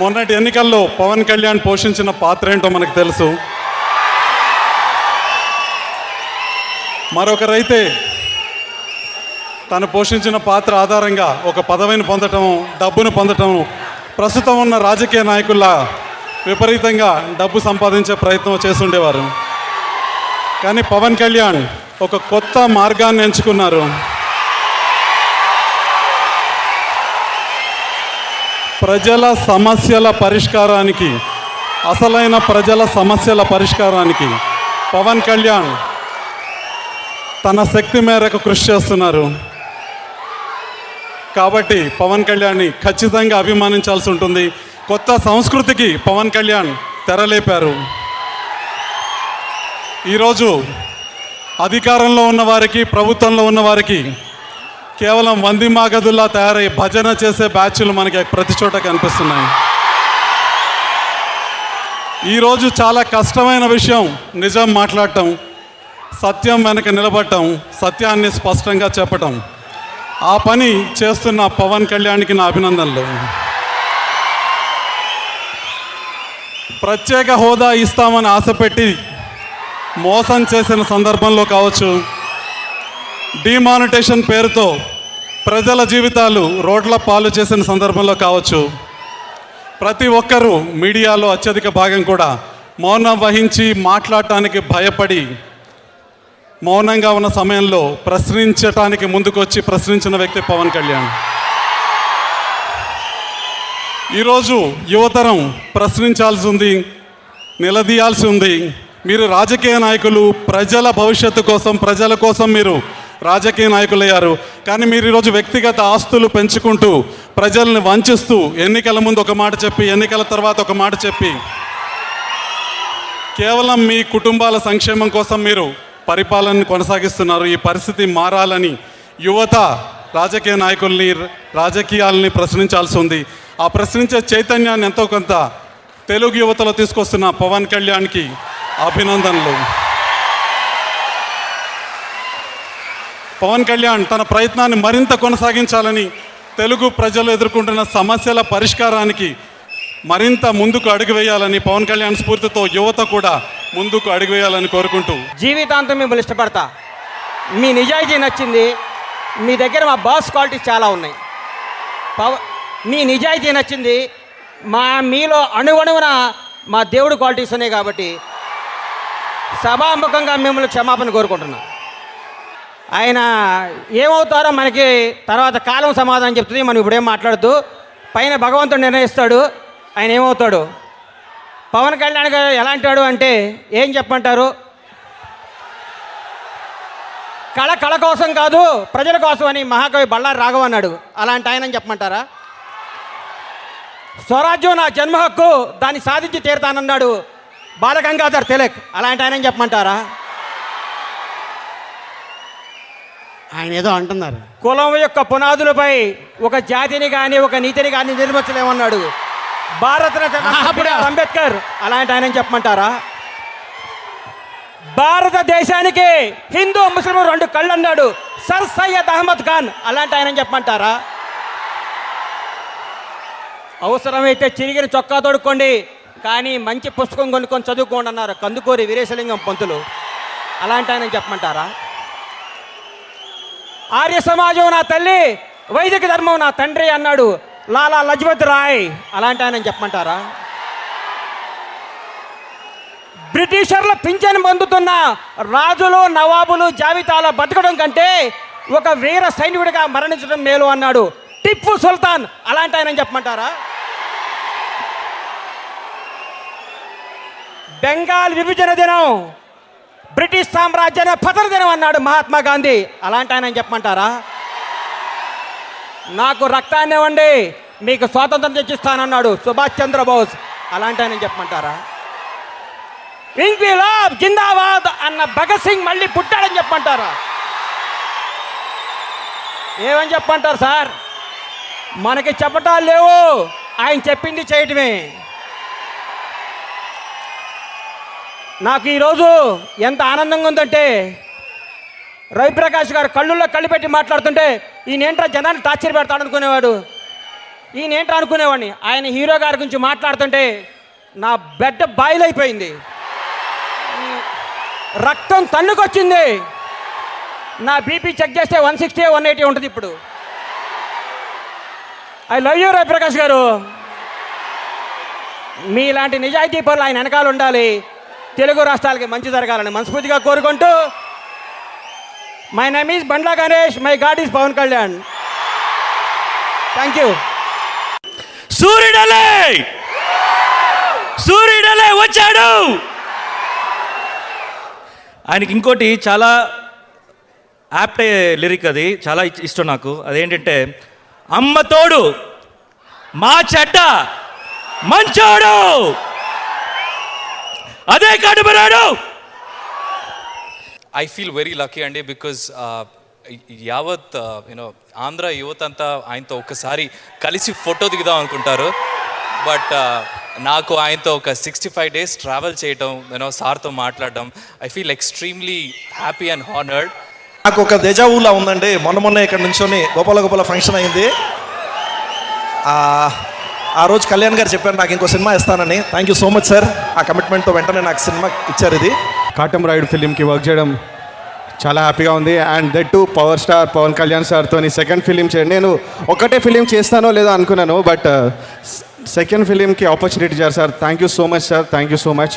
మొన్నటి ఎన్నికల్లో పవన్ కళ్యాణ్ పోషించిన పాత్ర ఏంటో మనకు తెలుసు. మరొకరైతే తను పోషించిన పాత్ర ఆధారంగా ఒక పదవిని పొందటం, డబ్బును పొందటం, ప్రస్తుతం ఉన్న రాజకీయ నాయకుల్లా విపరీతంగా డబ్బు సంపాదించే ప్రయత్నం చేస్తుండేవారు. కానీ పవన్ కళ్యాణ్ ఒక కొత్త మార్గాన్ని ఎంచుకున్నారు. ప్రజల సమస్యల పరిష్కారానికి, అసలైన ప్రజల సమస్యల పరిష్కారానికి పవన్ కళ్యాణ్ తన శక్తి మేరకు కృషి చేస్తున్నారు. కాబట్టి పవన్ కళ్యాణ్ని ఖచ్చితంగా అభిమానించాల్సి ఉంటుంది. కొత్త సంస్కృతికి పవన్ కళ్యాణ్ తెరలేపారు. ఈరోజు అధికారంలో ఉన్నవారికి, ప్రభుత్వంలో ఉన్నవారికి కేవలం వందిమాగదుల్లా తయారై భజన చేసే బ్యాచ్లు మనకి ప్రతి చోట కనిపిస్తున్నాయి. ఈరోజు చాలా కష్టమైన విషయం నిజం మాట్లాడటం, సత్యం వెనక నిలబడటం, సత్యాన్ని స్పష్టంగా చెప్పటం. ఆ పని చేస్తున్న పవన్ కళ్యాణ్కి నా అభినందనలు. ప్రత్యేక హోదా ఇస్తామని ఆశపెట్టి మోసం చేసిన సందర్భంలో కావచ్చు, డిమానిటేషన్ పేరుతో ప్రజల జీవితాలు రోడ్ల పాలు చేసిన సందర్భంలో కావచ్చు, ప్రతి ఒక్కరూ మీడియాలో అత్యధిక భాగం కూడా మౌనం వహించి మాట్లాడటానికి భయపడి మౌనంగా ఉన్న సమయంలో ప్రశ్నించటానికి ముందుకొచ్చి ప్రశ్నించిన వ్యక్తి పవన్ కళ్యాణ్. ఈరోజు యువతరం ప్రశ్నించాల్సి ఉంది, నిలదీయాల్సి ఉంది. మీరు రాజకీయ నాయకులు, ప్రజల భవిష్యత్తు కోసం, ప్రజల కోసం మీరు రాజకీయ నాయకులయ్యారు. కానీ మీరు ఈరోజు వ్యక్తిగత ఆస్తులు పెంచుకుంటూ ప్రజల్ని వంచిస్తూ ఎన్నికల ముందు ఒక మాట చెప్పి, ఎన్నికల తర్వాత ఒక మాట చెప్పి, కేవలం మీ కుటుంబాల సంక్షేమం కోసం మీరు పరిపాలనను కొనసాగిస్తున్నారు. ఈ పరిస్థితి మారాలని యువత రాజకీయ నాయకుల్ని, రాజకీయాలని ప్రశ్నించాల్సి ఉంది. ఆ ప్రశ్నించే చైతన్యాన్ని ఎంతో కొంత తెలుగు యువతలో తీసుకొస్తున్న పవన్ కళ్యాణ్కి అభినందనలు. పవన్ కళ్యాణ్ తన ప్రయత్నాన్ని మరింత కొనసాగించాలని, తెలుగు ప్రజలు ఎదుర్కొంటున్న సమస్యల పరిష్కారానికి మరింత ముందుకు అడుగు వేయాలని, పవన్ కళ్యాణ్ స్ఫూర్తితో యువత కూడా ముందుకు అడుగు వేయాలని కోరుకుంటూ, జీవితాంతం మిమ్మల్ని ఇష్టపడతా. మీ నిజాయితీ నచ్చింది. మీ దగ్గర మా బాస్ క్వాలిటీస్ చాలా ఉన్నాయి. మీ నిజాయితీ నచ్చింది. మీలో అణువణువున మా దేవుడు క్వాలిటీస్ ఉన్నాయి. కాబట్టి సభాముఖంగా మిమ్మల్ని క్షమాపణ కోరుకుంటున్నా. ఆయన ఏమవుతారో మనకి తర్వాత కాలం సమాధానం చెప్తుంది. మనం ఇప్పుడేం మాట్లాడుతూ పైన భగవంతుడు నిర్ణయిస్తాడు ఆయన ఏమవుతాడు. పవన్ కళ్యాణ్ గారు ఎలాంటాడు అంటే ఏం చెప్పమంటారు? కళ కోసం కాదు ప్రజల కోసం అని మహాకవి బళ్ళారి రాఘవ అన్నాడు. అలాంటి ఆయన చెప్పమంటారా? స్వరాజ్యం నా జన్మ హక్కు, దాన్ని సాధించి తీరుతానన్నాడు బాలగంగాధర్ తిలక్. అలాంటి ఆయన చెప్పమంటారా? ఆయన ఏదో అంటున్నారు, కులం యొక్క పునాదులపై ఒక జాతిని కానీ ఒక నీతిని కానీ నిర్మించలేమన్నాడు భారతరత్న అంబేద్కర్. అలాంటి ఆయన చెప్పమంటారా? భారతదేశానికి హిందూ ముస్లిం రెండు కళ్ళు అన్నాడు సర్ సయ్యద్ అహ్మద్ ఖాన్. అలాంటి ఆయన చెప్పమంటారా? అవసరమైతే చిరిగిన చొక్కా తొడుక్కోండి, కానీ మంచి పుస్తకం కొనుక్కొని చదువుకోండి అన్నారు కందుకూరి వీరేశలింగం పంతులు. అలాంటి ఆయన చెప్పమంటారా? ఆర్య సమాజం నా తల్లి, వైదిక ధర్మం నా తండ్రి అన్నాడు లాలా లజపత్ రాయ్. అలాంటి ఆయన చెప్పమంటారా? బ్రిటిషర్ల పింఛను పొందుతున్న రాజులు నవాబులు జాబితాలో బతకడం కంటే ఒక వీర సైనికుడిగా మరణించడం మేలు అన్నాడు టిప్పు సుల్తాన్. అలాంటి ఆయన చెప్పమంటారా? బెంగాల్ విభజన దినం, బ్రిటిష్ సామ్రాజ్యాన్ని పతన దినం అన్నాడు మహాత్మా గాంధీ. అలాంటి ఆయన చెప్పమంటారా? నాకు రక్తాన్ని ఇవ్వండి మీకు స్వాతంత్రం తెచ్చిస్తానన్నాడు సుభాష్ చంద్రబోస్. అలాంటి ఆయన చెప్పమంటారా? ఇంక్విలాబ్ జిందాబాద్ అన్న భగత్ సింగ్ మళ్ళీ పుట్టాడని చెప్పమంటారా? ఏమని చెప్పంటారు సార్? మనకి చెప్పటాలు లేవు, ఆయన చెప్పింది చేయటమే. నాకు ఈరోజు ఎంత ఆనందంగా ఉందంటే రవిప్రకాష్ గారు కళ్ళుల్లో కళ్ళు పెట్టి మాట్లాడుతుంటే ఈయనేంట్రా జనాన్ని టార్చర్ పెడతాడు అనుకునేవాడు, ఈయనేంట్రా అనుకునేవాడిని. ఆయన హీరో గారి గురించి మాట్లాడుతుంటే నా బెడ్ బాయిల్ అయిపోయింది, రక్తం తన్నుకొచ్చింది. నా బీపీ చెక్ చేస్తే 160 180 ఉంటుంది ఇప్పుడు. ఐ లవ్ యూ రవిప్రకాష్ గారు. మీలాంటి నిజాయితీ పనులు ఆయన వెనకాల ఉండాలి, తెలుగు రాష్ట్రాలకి మంచి జరగాలని మనస్ఫూర్తిగా కోరుకుంటూ, my name is Bandla Ganesh, my God is Pawan Kalyan. Thank you. సూర్యుడలే వచ్చాడు. ఆయనకి ఇంకోటి చాలా యాప్ట్ లిరిక్, అది చాలా ఇష్టం నాకు. అదేంటంటే, అమ్మ తోడు మా చెడ్డ మంచోడు అదే కడుపురాడు. I feel very lucky అండి, బికాజ్ యావత్ యూనో ఆంధ్ర యువత అంతా ఆయనతో ఒకసారి కలిసి ఫోటో దిగుదాం అనుకుంటారు. బట్ నాకు ఆయనతో ఒక 65 days ట్రావెల్ చేయటం, యూనో సార్తో మాట్లాడడం, I feel extremely happy and honoured. నాకు ఒక దేజావులా ఉందండి. మొన్న ఇక్కడ నుంచొని గోపాల ఫంక్షన్ అయింది. ఆ రోజు కళ్యాణ్ గారు చెప్పారు నాకు ఇంకో సినిమా ఇస్తానని. Thank you so much sir. ఆ కమిట్మెంట్తో వెంటనే నాకు సినిమా ఇచ్చారు. ఇది కాటమరాయుడు ఫిలింకి వర్క్ చేయడం చాలా హ్యాపీగా ఉంది. And that to power star Pavan Kalyan సార్తో సెకండ్ ఫిలిం చేయండి. నేను ఒకటే ఫిలిం చేస్తానో లేదో అనుకున్నాను, బట్ సెకండ్ ఫిలింకి ఆపర్చునిటీ ఇచ్చారు sir. Thank you so much sir, thank you so much.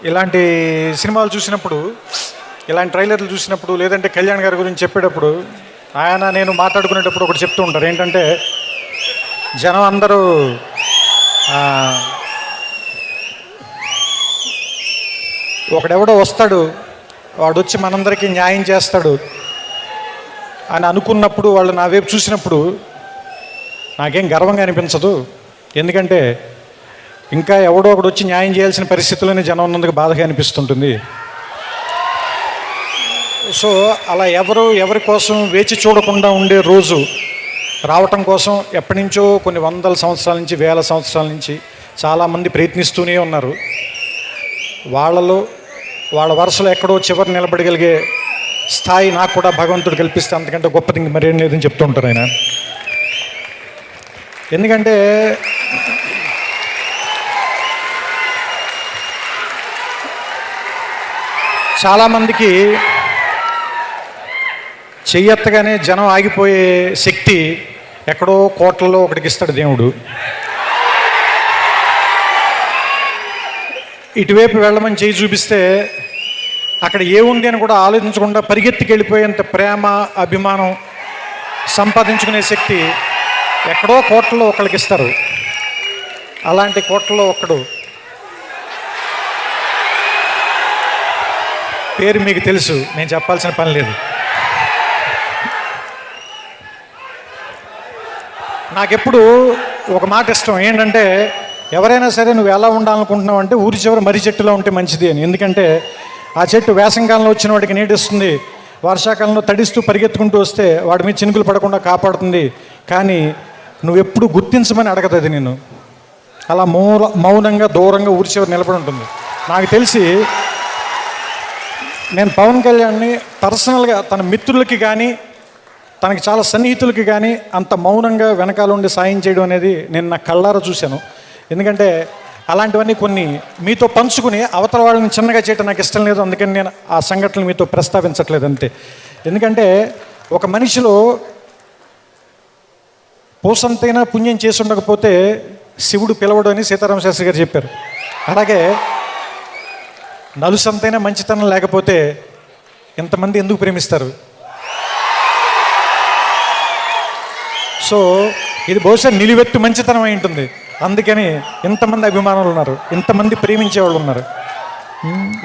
ఇలాంటి సినిమాలు చూసినప్పుడు, ఇలాంటి ట్రైలర్లు చూసినప్పుడు, లేదంటే కళ్యాణ్ గారి గురించి చెప్పేటప్పుడు ఆయన నేను మాట్లాడుకునేటప్పుడు ఒకటి చెప్తూ ఉంటారు. ఏంటంటే, జనం అందరూ ఒకడెవడో వస్తాడు, వాడు వచ్చి మనందరికీ న్యాయం చేస్తాడు అని అనుకున్నప్పుడు, వాళ్ళు నా వైపు చూసినప్పుడు నాకేం గర్వంగా అనిపించదు. ఎందుకంటే ఇంకా ఎవడో ఒకడు వచ్చి న్యాయం చేయాల్సిన పరిస్థితుల్లోనే జనం ఉన్నందుకు బాధగా అనిపిస్తుంటుంది. సో అలా ఎవరి కోసం వేచి చూడకుండా ఉండే రోజు రావటం కోసం ఎప్పటి నుంచో కొన్ని వందల సంవత్సరాల నుంచి, వేల సంవత్సరాల నుంచి చాలామంది ప్రయత్నిస్తూనే ఉన్నారు. వాళ్ళ వరుసలో ఎక్కడో చివరి నిలబడగలిగే స్థాయి నాకు కూడా భగవంతుడు కల్పిస్తే అంతకంటే గొప్పది ఇంక మరేం లేదని చెప్తూ ఉంటారు ఆయన. ఎందుకంటే చాలామందికి చెయ్యెత్తగానే జనం ఆగిపోయే శక్తి ఎక్కడో కోట్లలో ఒకటికి ఇస్తాడు దేవుడు. ఇటువైపు వెళ్ళమని చేయి చూపిస్తే అక్కడ ఏముంది అని కూడా ఆలోచించకుండా పరిగెత్తికి వెళ్ళిపోయేంత ప్రేమ, అభిమానం సంపాదించుకునే శక్తి ఎక్కడో కోట్లలో ఒకళ్ళకి ఇస్తారు. అలాంటి కోట్లలో ఒక్కడు పేరు మీకు తెలుసు, నేను చెప్పాల్సిన పని లేదు. నాకెప్పుడు ఒక మాట ఇష్టం ఏంటంటే, ఎవరైనా సరే నువ్వు ఎలా ఉండాలనుకుంటున్నావు అంటే ఊరి చివరి మర్రి చెట్టులో ఉంటే మంచిది అని. ఎందుకంటే ఆ చెట్టు వేసంకాలంలో వచ్చిన వాడికి నీడిస్తుంది, వర్షాకాలంలో తడిస్తూ పరిగెత్తుకుంటూ వస్తే వాడి మీద చినుకులు పడకుండా కాపాడుతుంది. కానీ నువ్వెప్పుడు గుర్తించమని అడగదు నేను. అలా మౌనంగా దూరంగా ఊరి చివరి నిలబడి ఉంటుంది. నాకు తెలిసి నేను పవన్ కళ్యాణ్ని పర్సనల్గా తన మిత్రులకి కానీ, తనకి చాలా సన్నిహితులకి కానీ అంత మౌనంగా వెనకాల ఉండి సాయం చేయడం అనేది నేను నా కళ్ళారా చూశాను. ఎందుకంటే అలాంటివన్నీ కొన్ని మీతో పంచుకుని అవతల వాళ్ళని చిన్నగా చేయటం నాకు ఇష్టం లేదు. అందుకని నేను ఆ సంఘటనలు మీతో ప్రస్తావించట్లేదు అంతే. ఎందుకంటే ఒక మనిషిలో పూసంతైనా పుణ్యం చేసి ఉండకపోతే శివుడు పిలవడు అని సీతారామ శాస్త్రి గారు చెప్పారు. అలాగే నలుసంతైనా మంచితనం లేకపోతే ఎంతమంది ఎందుకు ప్రేమిస్తారు? సో ఇది బహుశా నిలువెత్తు మంచితనం అయి ఉంటుంది. అందుకని ఇంతమంది అభిమానులు ఉన్నారు, ఇంతమంది ప్రేమించే వాళ్ళు ఉన్నారు.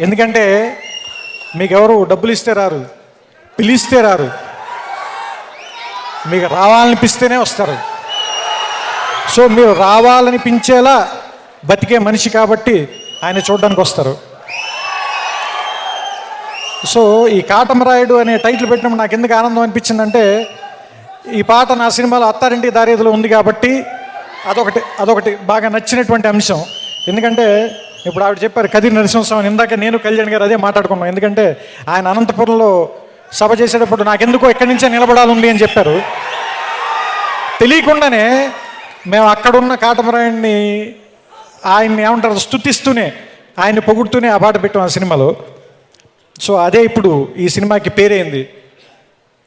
ఎందుకంటే మీకు ఎవరు డబ్బులు ఇస్తే రారు, పిలిస్తే రారు, మీకు రావాలనిపిస్తేనే వస్తారు. సో మీరు రావాలనిపించేలా బతికే మనిషి కాబట్టి ఆయన చూడడానికి వస్తారు. సో ఈ కాటమరాయుడు అనే టైటిల్ పెట్టినప్పుడు నాకు ఎందుకు ఆనందం అనిపించిందంటే, ఈ పాట నా సినిమాలో అత్తారింటికి దారేదిలో ఉంది కాబట్టి అదొకటి బాగా నచ్చినటువంటి అంశం. ఎందుకంటే ఇప్పుడు ఆవిడ చెప్పారు కదిరి నరసింహస్వామి, ఇందాక నేను కళ్యాణ్ గారు అదే మాట్లాడుకున్నాం. ఎందుకంటే ఆయన అనంతపురంలో సభ చేసేటప్పుడు నాకెందుకో ఎక్కడి నుంచే నిలబడాలి అని చెప్పారు. తెలియకుండానే మేము అక్కడున్న కాటమరాయుడిని ఆయన్ని ఏమంటారు స్తుతిస్తూనే ఆయన్ని పొగుడుతూనే ఆ పాట పెట్టాం ఆ సినిమాలో. సో అదే ఇప్పుడు ఈ సినిమాకి పేరైంది.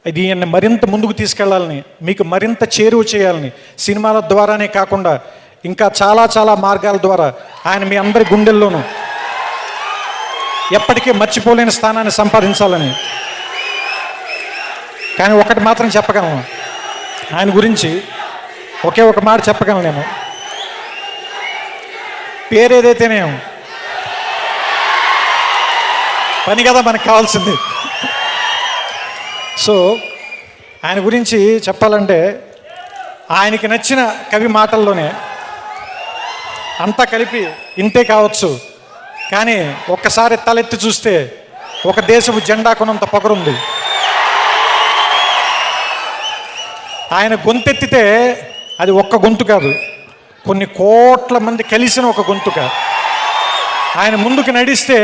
ఇది ఈయన్ని మరింత ముందుకు తీసుకెళ్లాలని, మీకు మరింత చేరువ చేయాలని, సినిమాల ద్వారానే కాకుండా ఇంకా చాలా చాలా మార్గాల ద్వారా ఆయన మీ అందరి గుండెల్లోనూ ఎప్పటికీ మర్చిపోలేని స్థానాన్ని సంపాదించాలని. కానీ ఒకటి మాత్రం చెప్పగలను, ఆయన గురించి ఒకే ఒక మాట చెప్పగలను నేను. పేరేదైతేనే పని కదా మనకు కావాల్సింది. సో ఆయన గురించి చెప్పాలంటే ఆయనకి నచ్చిన కవి మాటల్లోనే అంతా కలిపి ఇంతే కావచ్చు, కానీ ఒక్కసారి తలెత్తి చూస్తే ఒక దేశపు జెండా కొనంత పొగరుంది. ఆయన గొంతెత్తితే అది ఒక్క గొంతు కాదు, కొన్ని కోట్ల మంది కలిసిన ఒక గొంతుక. ఆయన ముందుకు నడిస్తే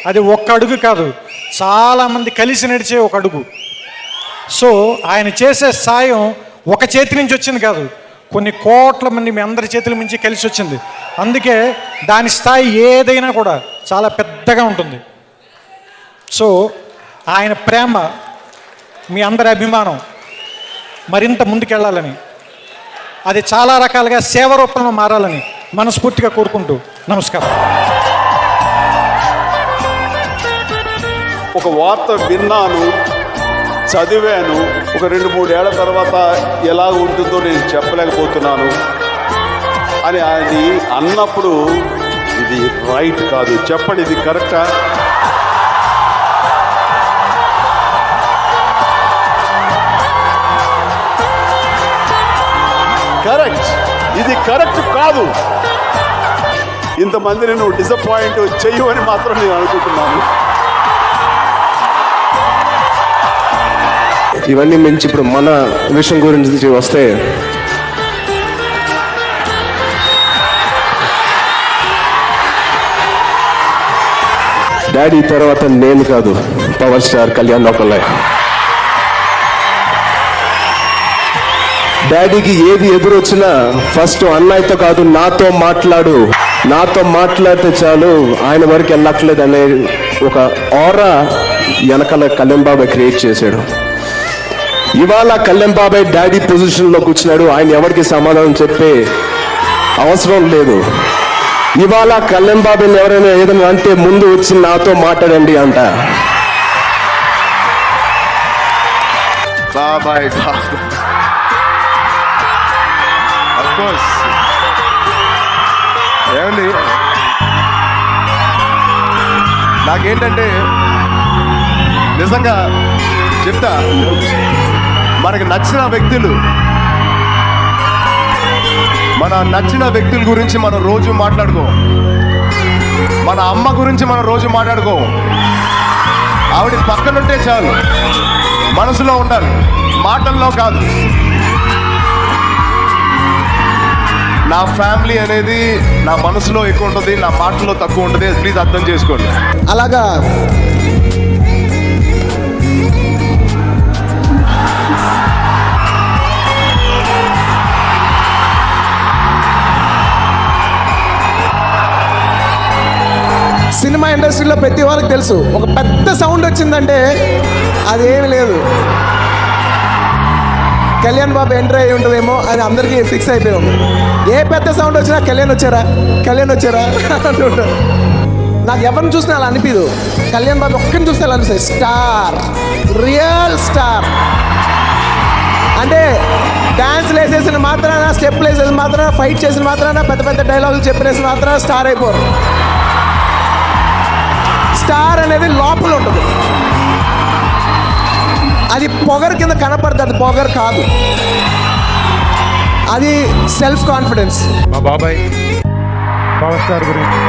అది ఒక్క అడుగు కాదు, చాలామంది కలిసి నడిచే ఒక అడుగు. సో ఆయన చేసే సాయం ఒక చేతి నుంచి వచ్చింది కాదు, కొన్ని కోట్ల మంది మీ అందరి చేతుల నుంచి కలిసి వచ్చింది. అందుకే దాని స్థాయి ఏదైనా కూడా చాలా పెద్దగా ఉంటుంది. సో ఆయన ప్రేమ, మీ అందరి అభిమానం మరింత ముందుకెళ్ళాలని, అది చాలా రకాలుగా సేవ రూపంలో మారాలని మనస్ఫూర్తిగా కోరుకుంటూ నమస్కారం. ఒక వార్త విన్నాను, చదివాను. ఒక 2-3 ఏళ్ల తర్వాత ఎలా ఉంటుందో నేను చెప్పలేకపోతున్నాను అని అది అన్నప్పుడు ఇది రైట్ కాదు. చెప్పండి, ఇది కరెక్టా? కరెక్ట్, ఇది కరెక్ట్ కాదు. ఇంతమందిని నువ్వు డిసప్పాయింట్ చెయ్యు అని మాత్రం నేను అనుకుంటున్నాను. ఇవన్నీ మించి ఇప్పుడు మన విషయం గురించి వస్తే, డాడీ తర్వాత నేను కాదు, పవర్ స్టార్ కళ్యాణ్ ఒకళ్ళే. డాడీకి ఏది ఎదురొచ్చినా ఫస్ట్ అన్నయ్యతో కాదు నాతో మాట్లాడు, నాతో మాట్లాడితే చాలు, ఆయన వరకు వెళ్ళట్లేదు అనే ఒక ఆరా వెనకాల కళ్యాణ్ బాబాయ్ క్రియేట్ చేశాడు. ఇవాళ కళ్యాణ్ బాబాయ్ డాడీ పొజిషన్లో కూర్చున్నాడు. ఆయన ఎవరికి సమాధానం చెప్పే అవసరం లేదు. ఇవాళ కళ్యాణ్ బాబాయ్ని ఎవరైనా ఏదైనా అంటే ముందు వచ్చి నాతో మాట్లాడండి అంట. బాబాయ్ ఏమండి, నాకేంటంటే నిజంగా చెప్తా, మనకు నచ్చిన వ్యక్తులు, మన నచ్చిన వ్యక్తుల గురించి మనం రోజు మాట్లాడుకో. మన అమ్మ గురించి మనం రోజు మాట్లాడుకో. ఆవిడ పక్కనుంటే చాలు, మనసులో ఉండాలి, మాటల్లో కాదు. నా ఫ్యామిలీ అనేది నా మనసులో ఎక్కువ ఉంటుంది, నా మాటల్లో తక్కువ ఉంటుంది. ప్లీజ్ అర్థం చేసుకోండి. అలాగా సినిమా ఇండస్ట్రీలో ప్రతి వాళ్ళకి తెలుసు, ఒక పెద్ద సౌండ్ వచ్చిందంటే అదేమి లేదు, కళ్యాణ్ బాబు ఎంటర్ అయ్యి ఉంటుందేమో అని అందరికీ ఫిక్స్ అయిపోయి ఉంది. ఏ పెద్ద సౌండ్ వచ్చినా కళ్యాణ్ వచ్చారా అంటుంటారు. నాకు ఎవరిని చూసినా అలా అనిపించదు, కళ్యాణ్ బాబు ఒక్కరిని చూస్తే అలా అనిపిస్తుంది. Star, real star. అంటే డాన్స్లు వేసేసిన మాత్రాన, స్టెప్లు వేసేసిన మాత్రాన, ఫైట్ చేసిన మాత్రాన, పెద్ద పెద్ద డైలాగులు చెప్పినేసిన మాత్రాన స్టార్ అయిపోరు. స్టార్ అనేది లోపల ఉంటుంది, అది పొగరు కింద కనపడుతుంది, అది పొగరు కాదు, అది సెల్ఫ్ కాన్ఫిడెన్స్. మా బాబాయ్ పవర్ స్టార్ గురించి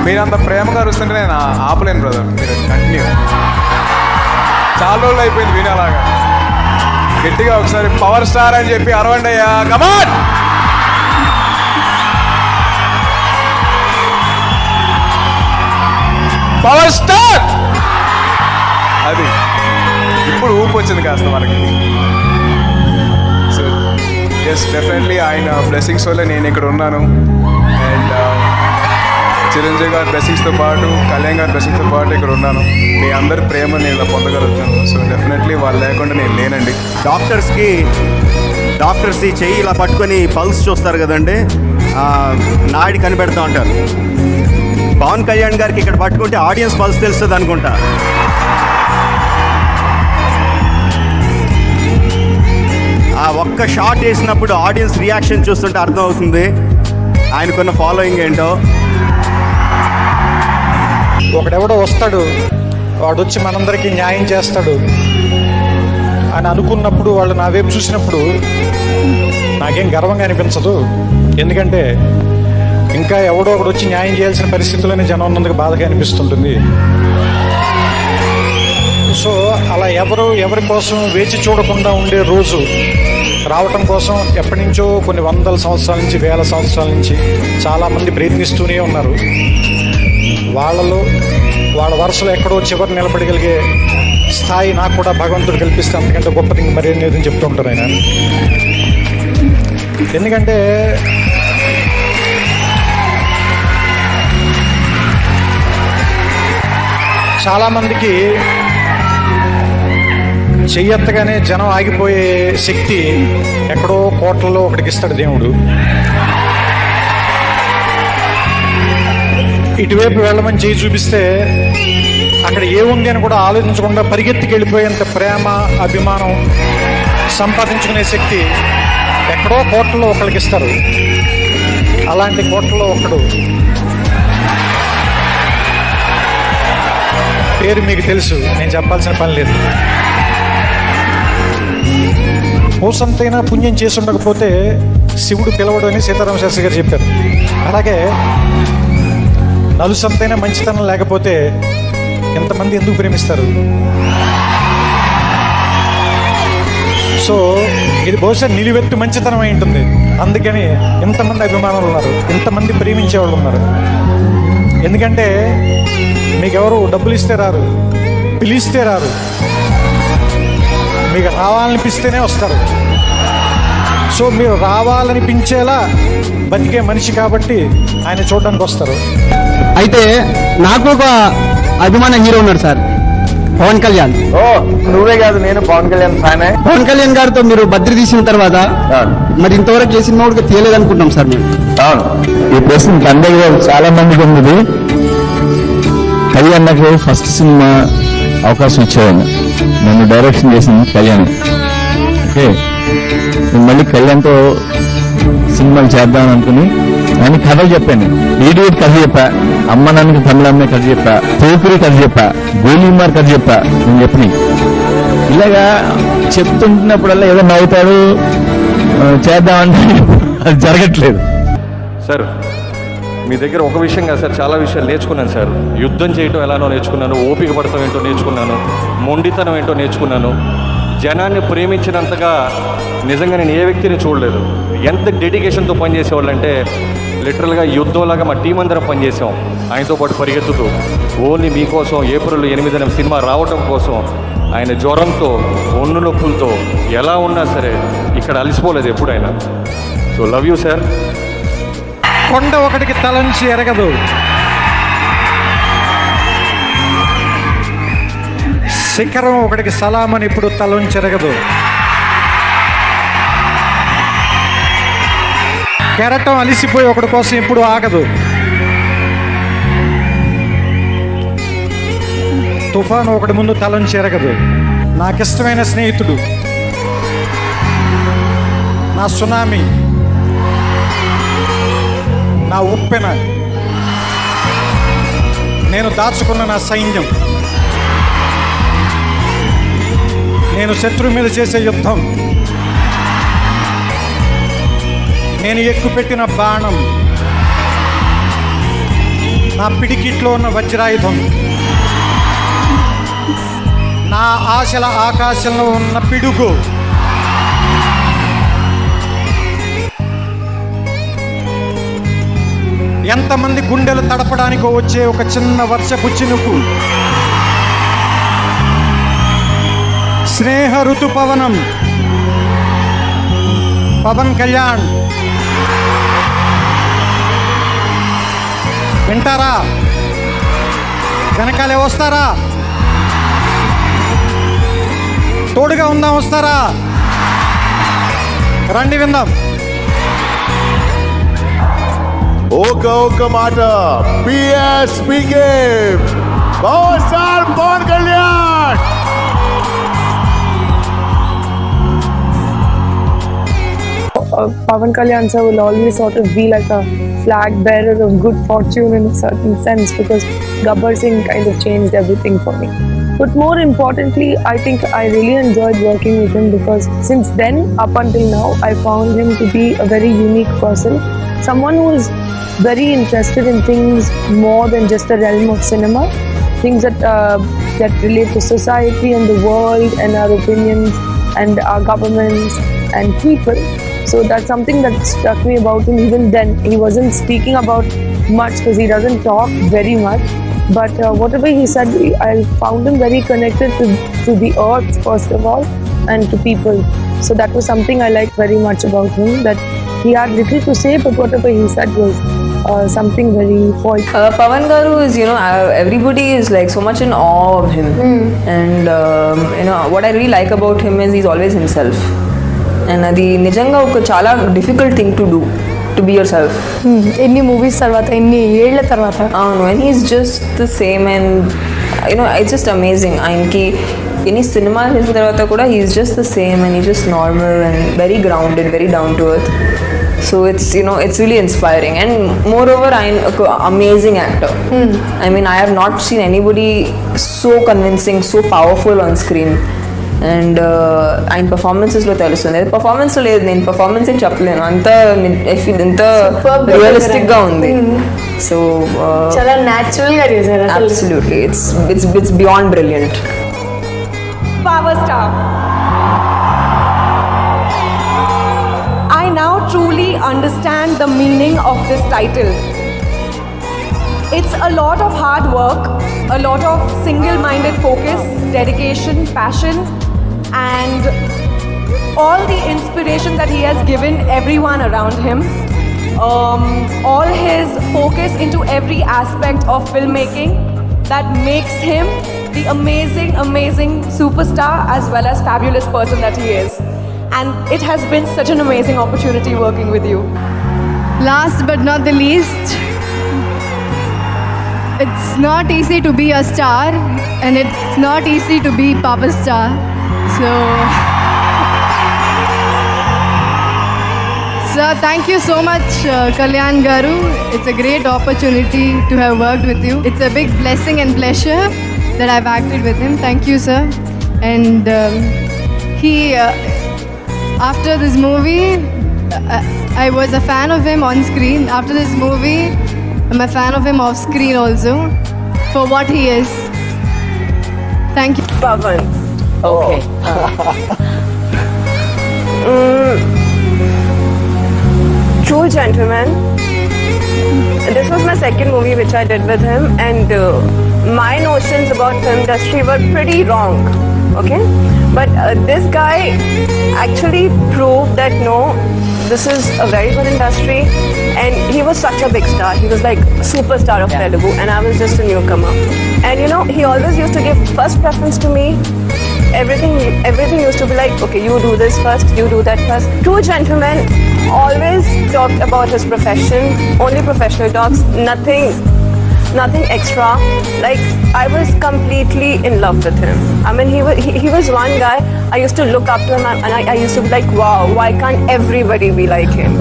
మీరంత ప్రేమగా అరుస్తుంటే నేను ఆపలేను బ్రదర్. మీరు కంటిన్యూ. చాలా రోజులు అయిపోయింది వినేలాగా. గట్టిగా ఒకసారి పవర్ స్టార్ అని చెప్పి అరవండి అయ్యా. కమాన్. Power star. అది ఇప్పుడు ఊపు వచ్చింది కాస్త మనకి. సో ఎస్, డెఫినెట్లీ ఆయన బ్లెస్సింగ్స్ వల్ల నేను ఇక్కడ ఉన్నాను. అండ్ చిరంజీవి గారి బ్లెస్సింగ్స్తో పాటు, కళ్యాణ్ గారి బ్లెస్సింగ్స్తో పాటు ఇక్కడ ఉన్నాను. మీ అందరి ప్రేమ నేను ఇలా పొందగలుగుతాను. సో డెఫినెట్లీ వాళ్ళు లేకుండా నేను లేనండి. డాక్టర్స్ ఈ చెయ్యి ఇలా పట్టుకొని పల్స్ చూస్తారు కదండి, నాడి కనిపెడతా ఉంటారు. పవన్ కళ్యాణ్ గారికి ఇక్కడ పట్టుకుంటే ఆడియన్స్ పల్స్ తెలుస్తుంది అనుకుంటా. ఆ ఒక్క షాట్ వేసినప్పుడు ఆడియన్స్ రియాక్షన్ చూస్తుంటే అర్థమవుతుంది ఆయనకున్న ఫాలోయింగ్ ఏంటో. ఒకడెవడో వస్తాడు, వాడు వచ్చి మనందరికీ న్యాయం చేస్తాడు అని అనుకున్నప్పుడు, వాళ్ళు నా వైపు చూసినప్పుడు నాకేం గర్వంగా అనిపించదు. ఎందుకంటే ఇంకా ఎవడో ఒకడు వచ్చి న్యాయం చేయాల్సిన పరిస్థితుల్లోనే జనం ఉన్నందుకు బాధగా అనిపిస్తుంటుంది. సో అలా ఎవరి కోసం వేచి చూడకుండా ఉండే రోజు రావటం కోసం ఎప్పటి నుంచో కొన్ని వందల సంవత్సరాల నుంచి, వేల సంవత్సరాల నుంచి చాలామంది ప్రయత్నిస్తూనే ఉన్నారు. వాళ్ళ వరుసలో ఎక్కడో చివరి నిలబడగలిగే స్థాయి నాకు కూడా భగవంతుడు కల్పిస్తే అంతకంటే గొప్పది మరేం లేదని చెప్తూ ఉంటారు ఆయన. ఎందుకంటే చాలామందికి చెయ్యెత్తగానే జనం ఆగిపోయే శక్తి ఎక్కడో కోట్లలో ఒకటికి ఇస్తాడు దేవుడు. ఇటువైపు వెళ్ళమని చేయి చూపిస్తే అక్కడ ఏముంది అని కూడా ఆలోచించకుండా పరిగెత్తికి వెళ్ళిపోయేంత ప్రేమ, అభిమానం సంపాదించుకునే శక్తి ఎక్కడో కోట్లలో ఒకరికి ఇస్తారు. అలాంటి కోట్లలో ఒకడు పేరు మీకు తెలుసు, నేను చెప్పాల్సిన పని లేదు. పూసంతైనా పుణ్యం చేసి ఉండకపోతే శివుడు పిలవడు అని సీతారామ శాస్త్రి గారు చెప్పారు. అలాగే నలుసంతైనా మంచితనం లేకపోతే ఎంతమంది ఎందుకు ప్రేమిస్తారు? సో ఇది బహుశా నిలువెత్తు మంచితనం అయి ఉంటుంది. అందుకని ఇంతమంది అభిమానులు ఉన్నారు, ఇంతమంది ప్రేమించే వాళ్ళు ఉన్నారు. ఎందుకంటే మీకు ఎవరు డబ్బులు ఇస్తే రారు, పిలిస్తే రారు, మీకు రావాలనిపిస్తేనే వస్తారు. సో మీరు రావాలనిపించేలా బతికే మనిషి కాబట్టి ఆయన చూడడానికి వస్తారు. అయితే నాకు ఒక అభిమాన హీరో ఉన్నాడు సార్, పవన్ కళ్యాణ్. నువ్వే కాదు, నేను పవన్ కళ్యాణ్ ఫ్యానే. పవన్ కళ్యాణ్ గారితో మీరు బద్రి తీసిన తర్వాత మరి ఇంతవరకు ఏ సినిమా కూడా తీయలేదు అనుకుంటాం సార్ మేము. ఈ ప్రశ్న అందరూ చాలా మందికి ఉంది. కళ్యాణ్ నాకు ఫస్ట్ సినిమా అవకాశం ఇచ్చేవాడిని, నన్ను డైరెక్షన్ చేసింది కళ్యాణ్. ఓకే, మళ్ళీ కళ్యాణ్తో సినిమాలు చేద్దామని అనుకుని ఆయన కథలు చెప్పాను. ఈడియట్ కథ చెప్పా, అమ్మ నాన్నకి తమిళ అమ్మాయి కథ చెప్పా, పోపురి కథ చెప్పా, గోలీమార్ కథ చెప్పా. నేను చెప్పని ఇలాగా చెప్తుంటున్నప్పుడల్లా ఏదో నవ్వుతాడు, చేద్దామంటే అది జరగట్లేదు. సార్ మీ దగ్గర ఒక విషయం కాదు సార్, చాలా విషయాలు నేర్చుకున్నాను సార్. యుద్ధం చేయటం ఎలానో నేర్చుకున్నాను, ఓపిక పడటం ఏంటో నేర్చుకున్నాను, మొండితనం ఏంటో నేర్చుకున్నాను. జనాన్ని ప్రేమించినంతగా నిజంగా నేను ఏ వ్యక్తిని చూడలేదు. ఎంత డెడికేషన్తో పనిచేసేవాళ్ళు అంటే లిటరల్గా యుద్ధంలాగా మా టీం అందరం పనిచేసాం ఆయనతో పాటు పరిగెత్తుతూ. ఓన్లీ మీకోసం ఏప్రిల్ 8న సినిమా రావటం కోసం ఆయన జ్వరంతో, ఒన్ను నొప్పులతో ఎలా ఉన్నా సరే ఇక్కడ అలసిపోలేదు ఎప్పుడైనా. So love you sir. కొండ ఒకటికి తలంచి ఎరగదు, శిఖరం ఒకటికి సలామని ఇప్పుడు తలంచి ఎరగదు. కెరటం అలిసిపోయి ఒకటి కోసం ఇప్పుడు ఆగదు. తుఫాను ఒకటి ముందు తలంచి ఎరగదు. నాకిష్టమైన స్నేహితుడు, నా సునామీ, నా ఉప్పెన, నేను దాచుకున్న నా సైన్యం, నేను శత్రువు మీద చేసే యుద్ధం, నేను ఎక్కుపెట్టిన బాణం, నా పిడికిట్లో ఉన్న వజ్రాయుధం, నా ఆశల ఆకాశంలో ఉన్న పిడుగు, ఎంతమంది గుండెలు తడపడానికి వచ్చే ఒక చిన్న వర్షపు చినుకు, స్నేహ ఋతుపవనం పవన్ కళ్యాణ్. వింటారా? వెనకాలే వస్తారా? తోడుగా ఉందాం, వస్తారా? రండి విందాం. ఒక మాట, PS power star Pavan Kalyan. Pavan Kalyan sir will always sort of be like a flag bearer of good fortune in a certain sense, because Gabbar Singh kind of changed everything for me. But more importantly, I think I really enjoyed working with him, because since then up until now I found him to be a very unique person, someone who is very interested in things more than just the realm of cinema, things that relate to society and the world and our opinions and our governments and people. So that's something that struck me about him. Even then, he wasn't speaking about much because he doesn't talk very much. But whatever he said, I found him very connected to the earth, first of all, and to people. So that was something I liked very much about him, that he had little to say, but whatever he said was something very poignant. Pavan Garu is, everybody is like so much in awe of him. And, what I really like about him is he's always himself. And అది నిజంగా ఒక చాలా difficult thing to do, to be your self. ఎన్ని movies తర్వాత, ఎన్ని ఏళ్ల తర్వాత. అవును, and he's just the same. And it's just amazing. ఆయనకి ఎన్ని సినిమాలు చేసిన తర్వాత కూడా he's just the same, and he's just normal and very grounded, very down to earth. So it's really inspiring. And moreover, I'm an amazing actor. I mean, I have not seen anybody so convincing, so powerful on screen. And ఆయన పర్ఫార్మెన్సెస్లో తెలుస్తుంది. పర్ఫార్మెన్స్లో లేదు, నేను performance ఏం చెప్పలేను, అంత రియలిస్టిక్గా ఉంది. So చాలా న్యాచురల్గా చేశారు. Absolutely, it's beyond brilliant. Power star. I now truly understand the meaning of this title. It's a lot of hard work, a lot of single-minded focus, dedication, passion, and all the inspiration that he has given everyone around him. All his focus into every aspect of filmmaking that makes him the amazing superstar as well as fabulous person that he is. And it has been such an amazing opportunity working with you. Last but not the least, it's not easy to be a star, and it's not easy to be Papa Star. So thank you so much, Kalyan Garu. It's a great opportunity to have worked with you. It's a big blessing and pleasure that I've acted with him. Thank you, sir. And he, after this movie, I was a fan of him on screen. After this movie, I'm a fan of him off screen also, for what he is. Thank you. Pavan. Okay. True Gentleman. This was my second movie which I did with him, and my notions about film industry were pretty wrong. Okay, but this guy actually proved that no, this is a very good industry, and he was such a big star. He was like superstar of Telugu, and I was just a newcomer. And he always used to give first preference to me. Everything used to be like, okay, you do this first, you do that first. True Gentleman always talked about his profession, only professional talks, nothing extra. Like, I was completely in love with him. I mean, he was one guy I used to look up to him, and I used to be like, wow, why can't everybody be like him?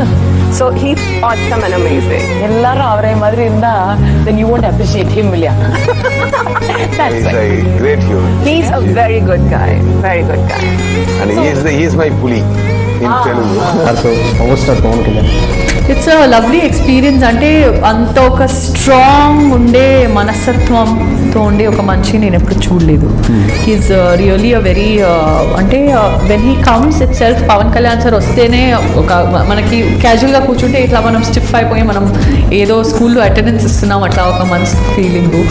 So he's awesome and amazing. எல்லாரும் அவரை மாதிரி இருந்தா then you won't appreciate him, Vilya. That's He's right. a great human. He's a very good guy, very good guy. And he is my puli in Telugu. Power star Pavan Kalyan. It's a lovely experience. అంటే అంత ఒక strong ఉండే మనస్తత్వంతో ఉండే ఒక మనిషి నేను ఎప్పుడు చూడలేదు. హీఈస్ రియలీ అ వెరీ అంటే when he comes itself, Pavan Kalyan sir వస్తేనే ఒక మనకి క్యాజువల్గా కూర్చుంటే ఇట్లా మనం స్టిఫ్ అయిపోయి మనం ఏదో స్కూల్లో అటెండెన్స్ ఇస్తున్నాం అట్లా ఒక మనసు ఫీలింగు.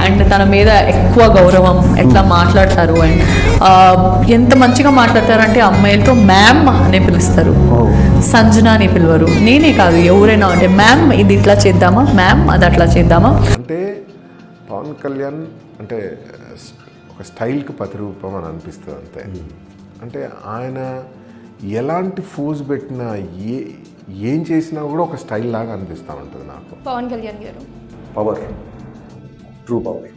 అండ్ తన మీద ఎక్కువ గౌరవం, ఎట్లా మాట్లాడతారు అండ్ ఎంత మంచిగా మాట్లాడతారంటే అమ్మాయిలతో మ్యామ్ అనే పిలుస్తారు, సంజన అని పిలవరు. నేనే కాదు ఎవరైనా అంటే మ్యామ్ ఇది ఇట్లా చేద్దామా, మ్యామ్ అది అట్లా చేద్దామా. అంటే పవన్ కళ్యాణ్ అంటే ఒక స్టైల్కి ప్రతిరూపం అని అనిపిస్తుంది అంతే. అంటే ఆయన ఎలాంటి ఫోజ్ పెట్టినా ఏం చేసినా కూడా ఒక స్టైల్ లాగా అనిపిస్తూ ఉంటుంది నాకు. పవన్ కళ్యాణ్ గారు power, true power.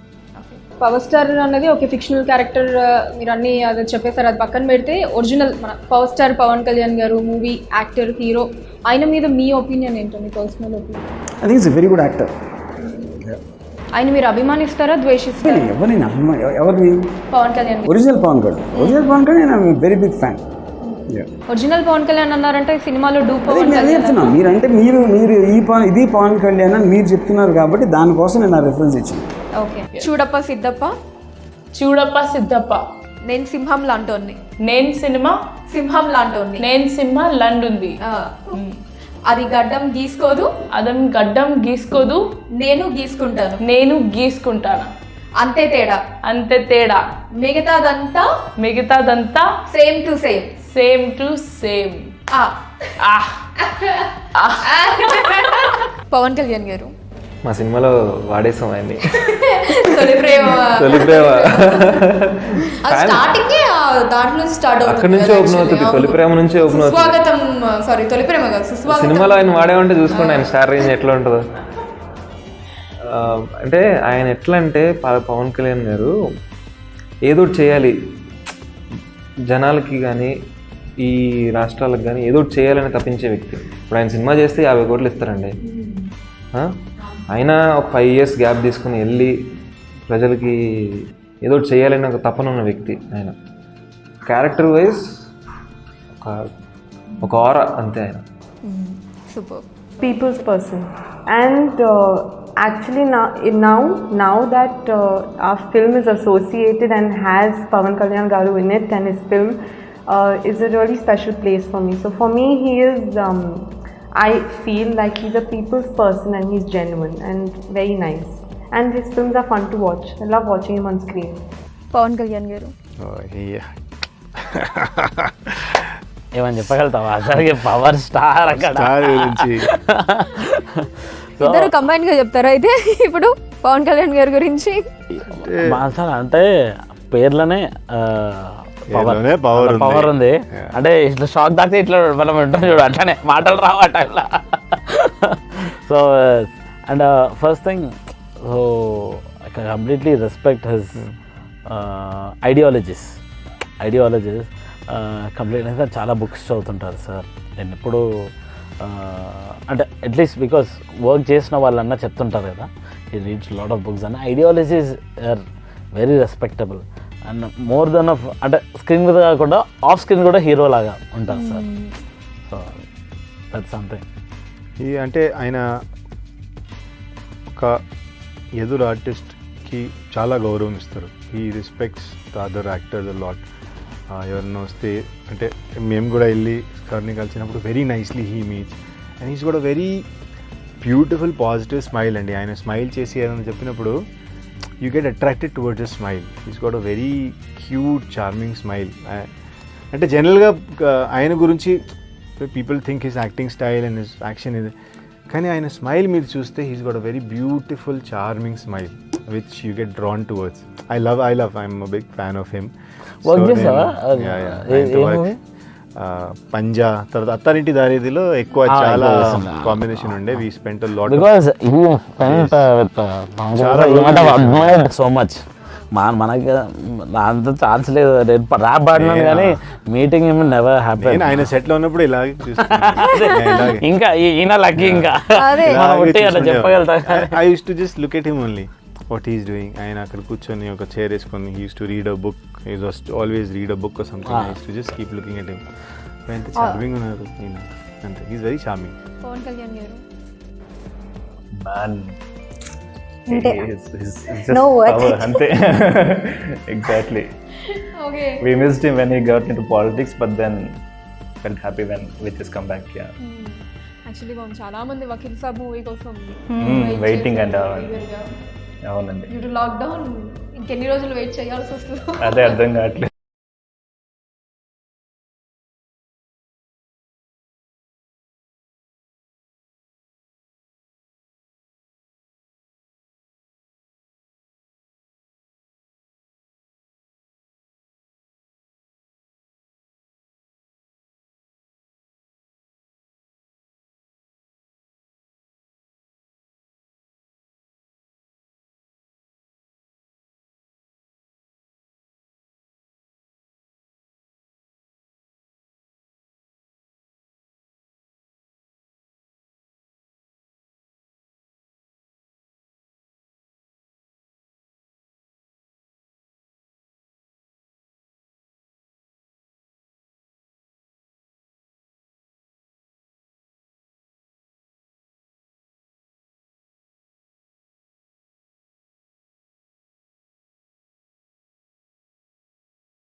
Power star అనేది ఒక ఫిక్షనల్ క్యారెక్టర్, మీరు అన్నీ అది చెప్పేశారు. అది పక్కన పెడితే ఒరిజినల్ మన పవర్ స్టార్ పవన్ కళ్యాణ్ గారు మూవీ యాక్టర్, హీరో, ఆయన మీద మీ ఒపీనియన్ ఏంటో, మీ personal opinion? I think it's very good actor. ఆయన మీరు అభిమానిస్తారా, ద్వేషిస్తారా? ఎవరిని ఎవరిని? పవన్ కళ్యాణ్. ఒరిజినల్ పవన్ కళ్యాణ్ నేను very big fan. Original Pawan Kalyan అన్నారంటే సినిమాలో డూ పవన్ కళ్యాణ్ మీరంటే మీరు ఇది పవన్ కళ్యాణ్ అని మీరు చెప్తున్నారు కాబట్టి దానికోసం నేను ఆ రెఫరెన్స్ ఇచ్చాను. ఓకే. చూడప్ప సిద్ధప్ప, చూడప్ప సిద్ధప్ప, నేను సింహం లాంటోన్ని, నేను సినిమా సింహం లాంటోన్ని, నేను సినిమా లండుంది, అది గడ్డం గీసుకోదు, అదం గడ్డం గీసుకోదు, నేను గీసుకుంటాను, నేను గీసుకుంటాను, అంతే తేడా, అంతే తేడా, మిగతాదంతా same to same, same to same. Pavan Kalyan గారు మా సినిమాలో వాడేసాం ఆయన్ని. తొలి ప్రేమ స్టార్టింగ్ దాంట్లో స్టార్ట్ అవుతుంది, అక్కడ నుంచి ఓపెన్ అవుతుంది, తొలి ప్రేమ నుంచి ఓపెన్ అవుతుంది. స్వాగతం, సారీ తొలి ప్రేమ కాదు, సుస్వాగతం. సినిమాలో ఆయన వాడేమంటే చూసుకోండి ఆయన స్టార్ రేంజ్ ఎట్లా ఉంటుందో. అంటే ఆయన ఎట్లా అంటే పవన్ కళ్యాణ్ గారు ఏదో చేయాలి జనాలకి కానీ ఈ రాష్ట్రాలకు కానీ ఏదో చేయాలని తప్పించే వ్యక్తి. ఇప్పుడు ఆయన సినిమా చేస్తే 50 కోట్లు ఇస్తారండి. ఆయన ఒక 5 years గ్యాప్ తీసుకుని వెళ్ళి ప్రజలకి ఏదో చేయాలని ఒక తపన ఉన్న వ్యక్తి ఆయన. క్యారెక్టర్ వైజ్ ఒక ఆరా అంతే ఆయన. Super. People's person. And actually now that our film is associated and has Pavan Kalyan Garu in it, and his film is a really special place for me. So for me, he is, I feel like he's a people's person and he's genuine and very nice. And his films are fun to watch. I love watching him on screen. Pavan Kalyan గారు ఏమని చెప్పగలుగుతావా అసలు? Power star అక్కడ ఇద్దరు combine గా చెప్తారా అయితే ఇప్పుడు పవన్ కళ్యాణ్ గారి గురించి? అంటే పేర్లోనే పవర్ ఉంది. అంటే ఇట్లా షాక్ దాకా ఇట్లా మనం ఉంటాం చూడు, అట్లానే మాటలు రావు అట్లా. So and first thing, so I can completely respect his ideologies కంప్లీట్గా. చాలా బుక్స్ చదువుతుంటారు సార్. నేను ఎప్పుడు అంటే అట్లీస్ట్ బికాస్ వర్క్ చేసిన వాళ్ళన్నా చెప్తుంటారు కదా, ఈ reads lot of books and ideologies are very respectable. And more than off అంటే స్క్రీన్ మీద కాకుండా ఆఫ్ స్క్రీన్ కూడా హీరో లాగా ఉంటారు సార్. So that's something. ఈ అంటే ఆయన ఒక ఎదురు ఆర్టిస్ట్కి చాలా గౌరవం ఇస్తారు. He respects the other actors a lot. ఎవరన్నా వస్తే అంటే మేము కూడా వెళ్ళి సార్ని కలిసినప్పుడు very nicely he meets and he's కూడా వెరీ బ్యూటిఫుల్ పాజిటివ్ స్మైల్ అండి. ఆయన స్మైల్ చేసి ఏదైనా చెప్పినప్పుడు you get attracted towards the smile. He's got a very cute charming smile. అంటే జనరల్గా ఆయన గురించి people think his acting style and his action ఇది, కానీ ఆయన స్మైల్ మీరు చూస్తే he's got a very beautiful charming smile which you get drawn towards. I love I'm a big fan of him. Panjaa తర్వాత అత్తారింటి దారిదిలో ఎక్కువ చాలా కాంబినేషన్ ఉండే. We spent a lot because he spent with so much. మనకి అంత chance లేదు. నేను ర్యాప్ పాడినాను కానీ మీటింగ్ ఏమి నెవర్ హ్యాపెన్. ఆయన సెట్ లో ఉన్నప్పుడు ఇలాగే ఇంకా ఈయన లక్కీ ఇంకా చెప్పగలుగుతా. I use to just look at him only what is doing. ఆయన అక్కడ కూర్చొని ఒక చైర్ వేసుకొని he use to read a book. He was always read a book or something. I use to just keep looking at him. ఎంత charming ఉన్నారు ఈయన. అంతే is very charming. Pawan Kalyan garu man అంటే no word. అంతే exactly. Okay We missed him when he got into politics, but then felt happy when with his comeback. Yeah. Actually చాలా మంది Vakeel Saab movie కోసం Waiting and అవునండి. డ్యూ టు లాక్డౌన్ ఇంకెన్ని రోజులు wait చేయాల్సి వస్తుందో అదే అర్థం కావట్లేదు.